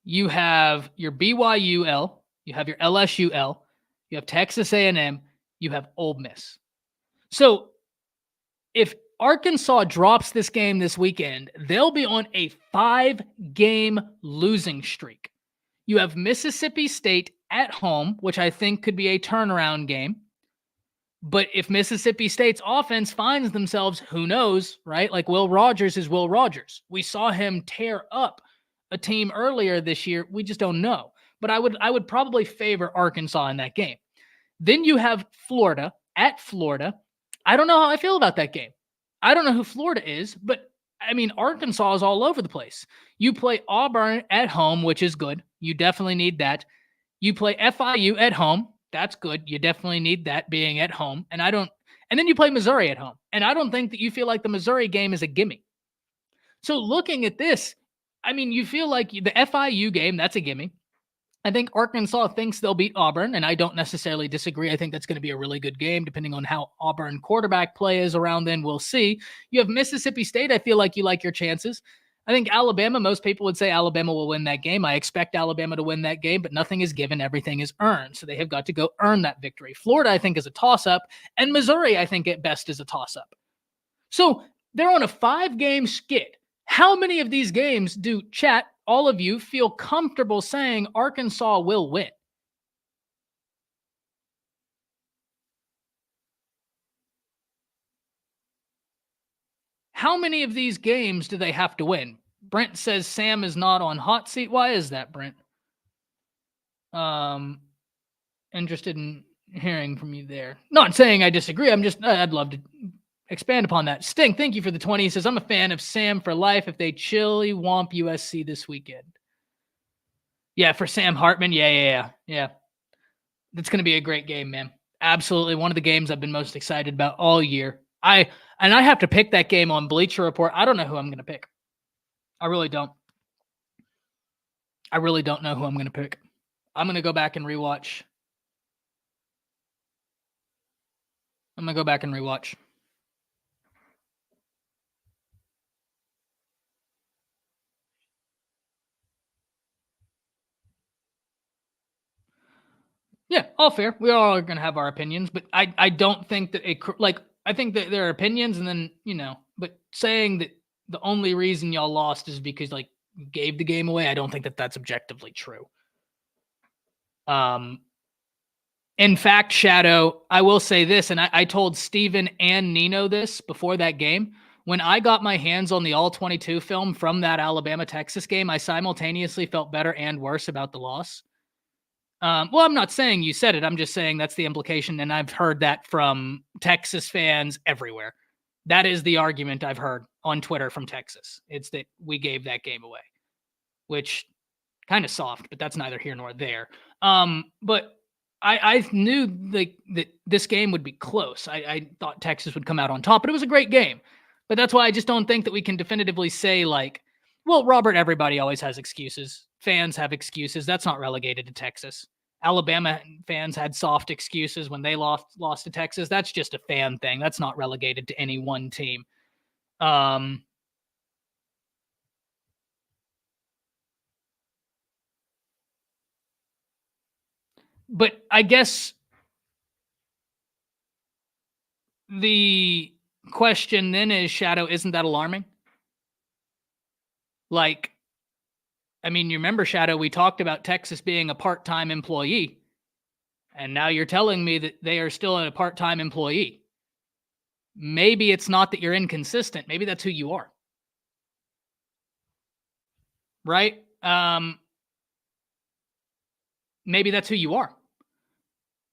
You have your BYU L, you have your LSU L, you have Texas A&M, you have Ole Miss. So if Arkansas drops this game this weekend, they'll be on a 5-game losing streak. You have Mississippi State at home, which I think could be a turnaround game. But if Mississippi State's offense finds themselves, who knows, right? Like Will Rogers is Will Rogers. We saw him tear up a team earlier this year. We just don't know. But I would probably favor Arkansas in that game. Then you have Florida at Florida. I don't know how I feel about that game. I don't know who Florida is, but I mean, Arkansas is all over the place. You play Auburn at home, which is good. You definitely need that. You play FIU at home. That's good. You definitely need that being at home. And then you play Missouri at home. And I don't think that you feel like the Missouri game is a gimme. So looking at this, I mean, you feel like the FIU game, that's a gimme. I think Arkansas thinks they'll beat Auburn, and I don't necessarily disagree. I think that's going to be a really good game, depending on how Auburn quarterback play is around then. We'll see. You have Mississippi State. I feel like you like your chances. I think Alabama, most people would say Alabama will win that game. I expect Alabama to win that game, but nothing is given. Everything is earned. So they have got to go earn that victory. Florida, I think, is a toss-up, and Missouri, I think, at best is a toss-up. So they're on a 5-game skid. How many of these games do chat all of you feel comfortable saying Arkansas will win. How many of these games do they have to win? Brent says Sam is not on hot seat. Why is that, Brent? Interested in hearing from you there. Not saying I disagree. I'd love to expand upon that. Sting, thank you for the 20. He says, I'm a fan of Sam for life if they chili womp USC this weekend. Yeah, for Sam Hartman. Yeah. That's going to be a great game, man. Absolutely. One of the games I've been most excited about all year. I have to pick that game on Bleacher Report. I don't know who I'm going to pick. I really don't. I really don't know who I'm going to pick. I'm going to go back and rewatch. Yeah, all fair. We all are going to have our opinions, but I don't think that I think that there are opinions, and then, but saying that the only reason y'all lost is because you gave the game away, I don't think that that's objectively true. In fact, Shadow, I will say this, and I told Steven and Nino this before that game. When I got my hands on the All-22 film from that Alabama-Texas game, I simultaneously felt better and worse about the loss. Well, I'm not saying you said it. I'm just saying that's the implication, and I've heard that from Texas fans everywhere. That is the argument I've heard on Twitter from Texas. It's that we gave that game away, which kind of soft, but that's neither here nor there. But I knew that this game would be close. I thought Texas would come out on top, but it was a great game. But that's why I just don't think that we can definitively say well, Robert, everybody always has excuses. Fans have excuses. That's not relegated to Texas. Alabama fans had soft excuses when they lost to Texas. That's just a fan thing. That's not relegated to any one team. But I guess the question then is, Shadow, isn't that alarming? You remember, Shadow, we talked about Texas being a part-time employee, and now you're telling me that they are still a part-time employee. Maybe it's not that you're inconsistent. Maybe that's who you are. Right? Maybe that's who you are.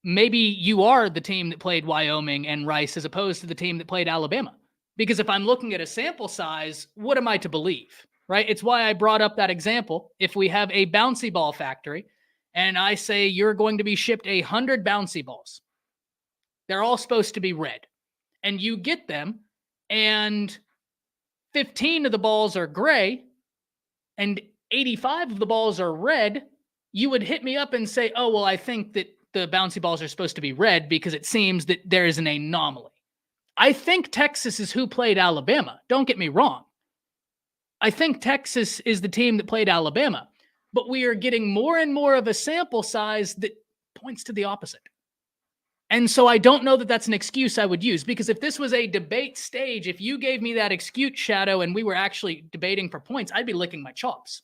Maybe you are the team that played Wyoming and Rice as opposed to the team that played Alabama. Because if I'm looking at a sample size, what am I to believe? Right? It's why I brought up that example. If we have a bouncy ball factory and I say you're going to be shipped 100 bouncy balls, they're all supposed to be red, and you get them and 15 of the balls are gray and 85 of the balls are red, you would hit me up and say, oh, well, I think that the bouncy balls are supposed to be red because it seems that there is an anomaly. I think Texas is who played Alabama. Don't get me wrong. I think Texas is the team that played Alabama, but we are getting more and more of a sample size that points to the opposite. And so I don't know that that's an excuse I would use, because if this was a debate stage, if you gave me that excuse, Shadow, and we were actually debating for points, I'd be licking my chops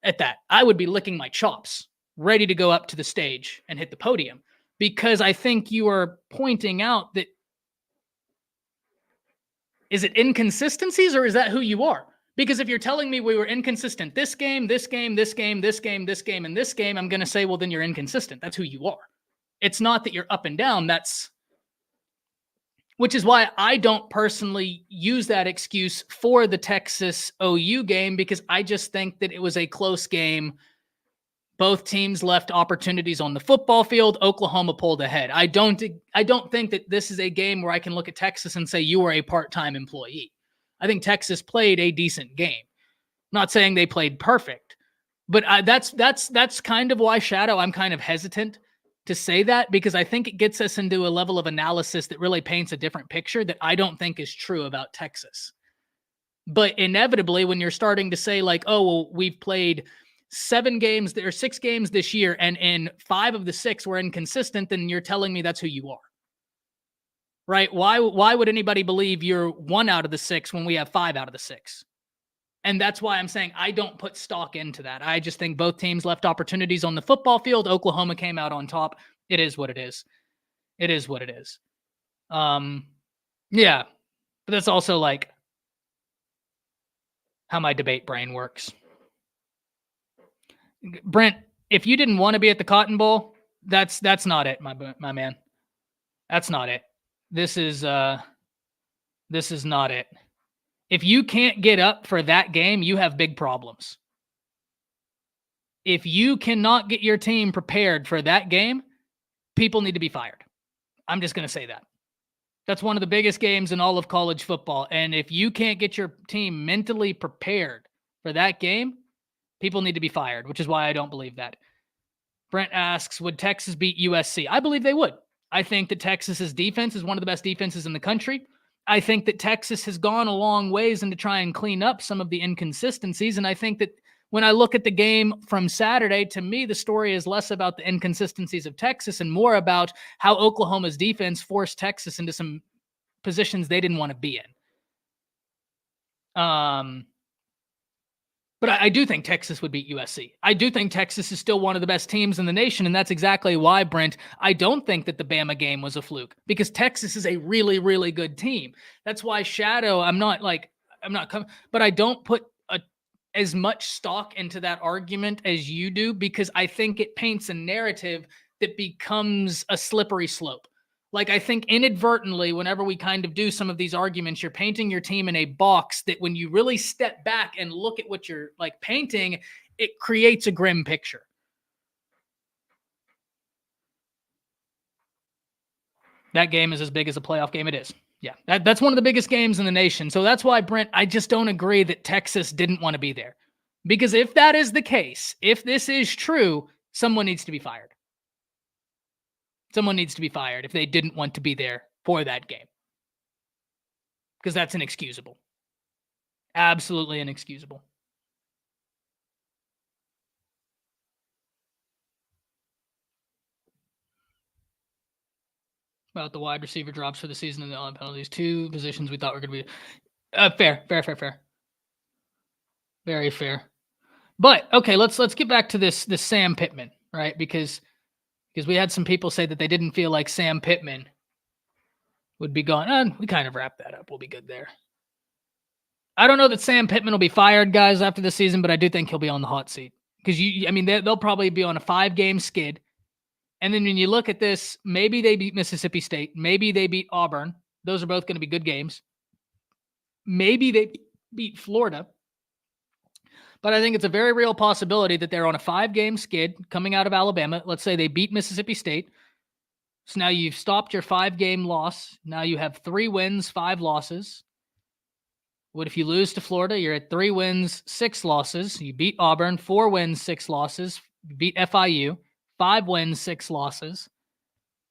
at that. I would be licking my chops, ready to go up to the stage and hit the podium, because I think you are pointing out that, is it inconsistencies, or is that who you are? Because if you're telling me we were inconsistent this game, this game, this game, this game, this game, and this game, I'm going to say, well, then you're inconsistent. That's who you are. It's not that you're up and down. Which is why I don't personally use that excuse for the Texas OU game, because I just think that it was a close game. Both teams left opportunities on the football field. Oklahoma pulled ahead. I don't think that this is a game where I can look at Texas and say you are a part-time employee. I think Texas played a decent game. I'm not saying they played perfect, but that's kind of why, Shadow, I'm kind of hesitant to say that, because I think it gets us into a level of analysis that really paints a different picture that I don't think is true about Texas. But inevitably, when you're starting to say oh, well, we've played 6 games this year, and in 5 of the 6 were inconsistent, then you're telling me that's who you are. Right? Why would anybody believe you're 1 out of the 6 when we have 5 out of the 6? And that's why I'm saying I don't put stock into that. I just think both teams left opportunities on the football field. Oklahoma came out on top. It is what it is. It is what it is. Yeah. But that's also like how my debate brain works. Brent, if you didn't want to be at the Cotton Bowl, that's not it, my man. That's not it. This is not it. If you can't get up for that game, you have big problems. If you cannot get your team prepared for that game, people need to be fired. I'm just going to say that. That's one of the biggest games in all of college football. And if you can't get your team mentally prepared for that game, people need to be fired, which is why I don't believe that. Brent asks, would Texas beat USC? I believe they would. I think that Texas's defense is one of the best defenses in the country. I think that Texas has gone a long ways into try and clean up some of the inconsistencies. And I think that when I look at the game from Saturday, to me, the story is less about the inconsistencies of Texas and more about how Oklahoma's defense forced Texas into some positions they didn't want to be in. But I do think Texas would beat USC. I do think Texas is still one of the best teams in the nation, and that's exactly why, Brent, I don't think that the Bama game was a fluke, because Texas is a really, really good team. That's why but I don't put as much stock into that argument as you do, because I think it paints a narrative that becomes a slippery slope. Like, I think inadvertently, whenever we kind of do some of these arguments, you're painting your team in a box that when you really step back and look at what you're like painting, it creates a grim picture. That game is as big as a playoff game. It is. Yeah, that's one of the biggest games in the nation. So that's why, Brent, I just don't agree that Texas didn't want to be there. Because if that is the case, if this is true, someone needs to be fired. Someone needs to be fired if they didn't want to be there for that game. Because that's inexcusable. Absolutely inexcusable. About the wide receiver drops for the season and the on penalties. 2 positions we thought were going to be fair. Very fair. But okay, let's get back to this Sam Pittman, right? Because we had some people say that they didn't feel like Sam Pittman would be gone. We kind of wrapped that up. We'll be good there. I don't know that Sam Pittman will be fired, guys, after the season, but I do think he'll be on the hot seat. Because they'll probably be on a 5-game skid. And then when you look at this, maybe they beat Mississippi State. Maybe they beat Auburn. Those are both going to be good games. Maybe they beat Florida. But I think it's a very real possibility that they're on a 5-game skid coming out of Alabama. Let's say they beat Mississippi State. So now you've stopped your 5-game loss. Now you have 3 wins, 5 losses. What if you lose to Florida? You're at 3 wins, 6 losses. You beat Auburn, 4 wins, 6 losses. You beat FIU, 5 wins, 6 losses.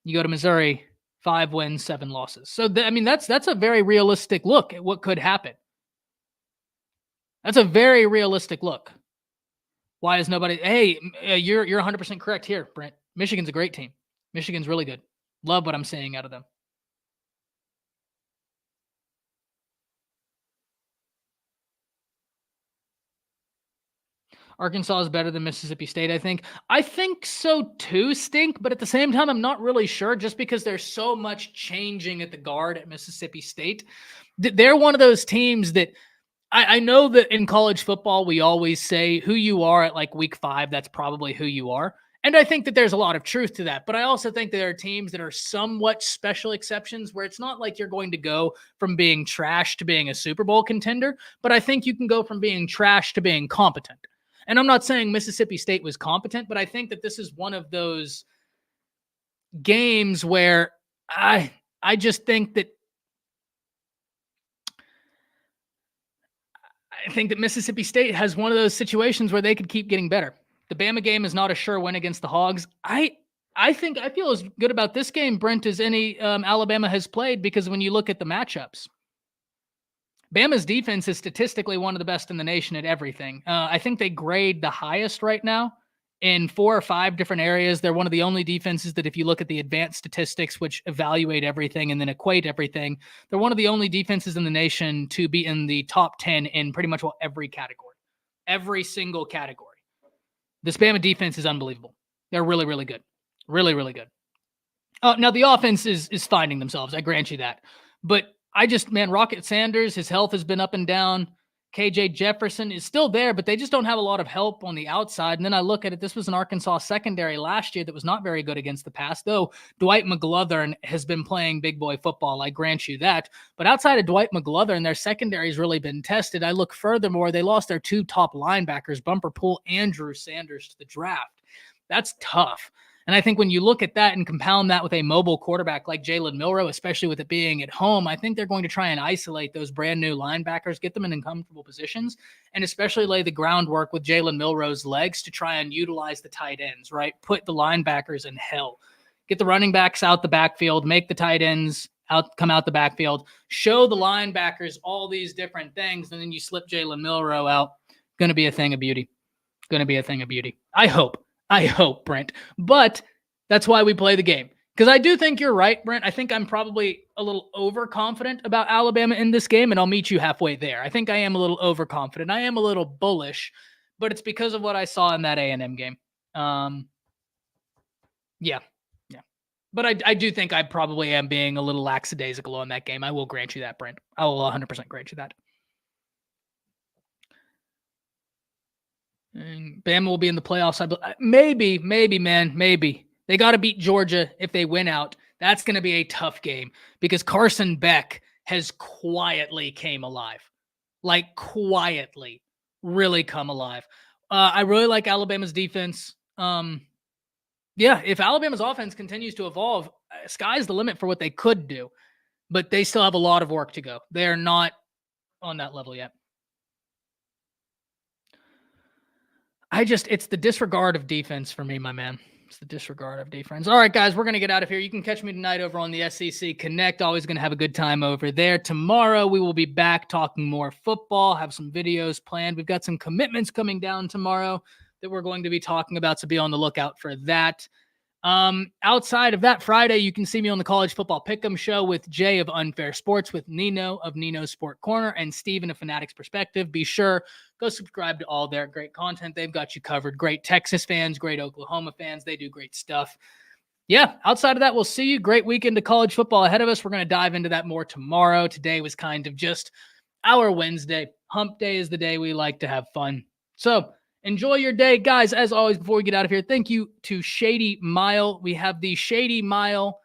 You go to Missouri, 5 wins, 7 losses. So, that's a very realistic look at what could happen. That's a very realistic look. Why is nobody? Hey, you're 100% correct here, Brent. Michigan's a great team. Michigan's really good. Love what I'm seeing out of them. Arkansas is better than Mississippi State, I think. I think so too, Stink, but at the same time, I'm not really sure, just because there's so much changing at the guard at Mississippi State. They're one of those teams that I know that in college football, we always say who you are at like week 5, that's probably who you are. And I think that there's a lot of truth to that. But I also think there are teams that are somewhat special exceptions where it's not like you're going to go from being trash to being a Super Bowl contender. But I think you can go from being trash to being competent. And I'm not saying Mississippi State was competent, but I think that this is one of those games where I just think that Mississippi State has one of those situations where they could keep getting better. The Bama game is not a sure win against the Hogs. I feel as good about this game, Brent, as any Alabama has played, because when you look at the matchups, Bama's defense is statistically one of the best in the nation at everything. I think they grade the highest right now in 4 or 5 different areas. They're one of the only defenses that if you look at the advanced statistics, which evaluate everything and then equate everything, they're one of the only defenses in the nation to be in the top 10 in pretty much every category, every single category. This Bama defense is unbelievable. They're really, really good. Really, really good. Now, the offense is finding themselves. I grant you that. But Rocket Sanders, his health has been up and down. KJ Jefferson is still there, but they just don't have a lot of help on the outside. And then I look at it, this was an Arkansas secondary last year that was not very good against the pass, though Dwight McGlothern has been playing big boy football. I grant you that. But outside of Dwight McGlothern, their secondary has really been tested. I look furthermore, they lost their 2 top linebackers, Bumper Pool and Drew Sanders, to the draft. That's tough. And I think when you look at that and compound that with a mobile quarterback like Jalen Milroe, especially with it being at home, I think they're going to try and isolate those brand new linebackers, get them in uncomfortable positions, and especially lay the groundwork with Jalen Milroe's legs to try and utilize the tight ends, right? Put the linebackers in hell. Get the running backs out the backfield, make the tight ends come out the backfield, show the linebackers all these different things, and then you slip Jalen Milroe out. Going to be a thing of beauty. Going to be a thing of beauty. I hope, Brent. But that's why we play the game. Because I do think you're right, Brent. I think I'm probably a little overconfident about Alabama in this game, and I'll meet you halfway there. I think I am a little overconfident. I am a little bullish, but it's because of what I saw in that A&M game. Yeah. But I do think I probably am being a little lackadaisical on that game. I will grant you that, Brent. I will 100% grant you that. And Bama will be in the playoffs. Maybe, man, maybe. They got to beat Georgia if they win out. That's going to be a tough game because Carson Beck has quietly came alive. Like quietly really come alive. I really like Alabama's defense. If Alabama's offense continues to evolve, sky's the limit for what they could do. But they still have a lot of work to go. They are not on that level yet. It's the disregard of defense for me, my man. It's the disregard of defense. All right, guys, we're going to get out of here. You can catch me tonight over on the SEC Connect. Always going to have a good time over there. Tomorrow, we will be back talking more football, have some videos planned. We've got some commitments coming down tomorrow that we're going to be talking about, so be on the lookout for that. Outside of that, Friday, you can see me on the College Football Pick'em Show with Jay of Unfair Sports, with Nino of Nino's Sport Corner, and Steven of Fanatics Perspective. Be sure, go subscribe to all their great content. They've got you covered. Great Texas fans, great Oklahoma fans. They do great stuff. Yeah, outside of that, we'll see you. Great weekend of college football ahead of us. We're going to dive into that more tomorrow. Today was kind of just our Wednesday. Hump Day is the day we like to have fun. So, enjoy your day, guys. As always, before we get out of here, thank you to Shady Mile. We have the Shady Mile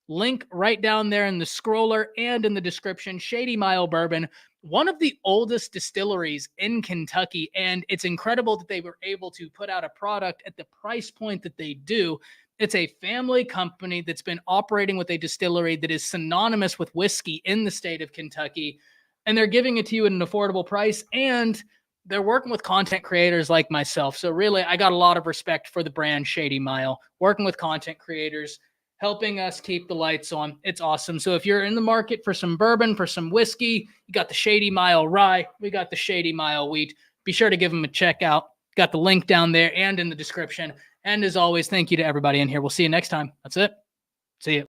link right down there in the scroller and in the description. Shady Mile Bourbon, one of the oldest distilleries in Kentucky, and it's incredible that they were able to put out a product at the price point that they do. It's a family company that's been operating with a distillery that is synonymous with whiskey in the state of Kentucky, and they're giving it to you at an affordable price, and they're working with content creators like myself. So really, I got a lot of respect for the brand Shady Mile, working with content creators, helping us keep the lights on. It's awesome. So if you're in the market for some bourbon, for some whiskey, you got the Shady Mile rye, we got the Shady Mile wheat. Be sure to give them a check out. Got the link down there and in the description. And as always, thank you to everybody in here. We'll see you next time. That's it. See you.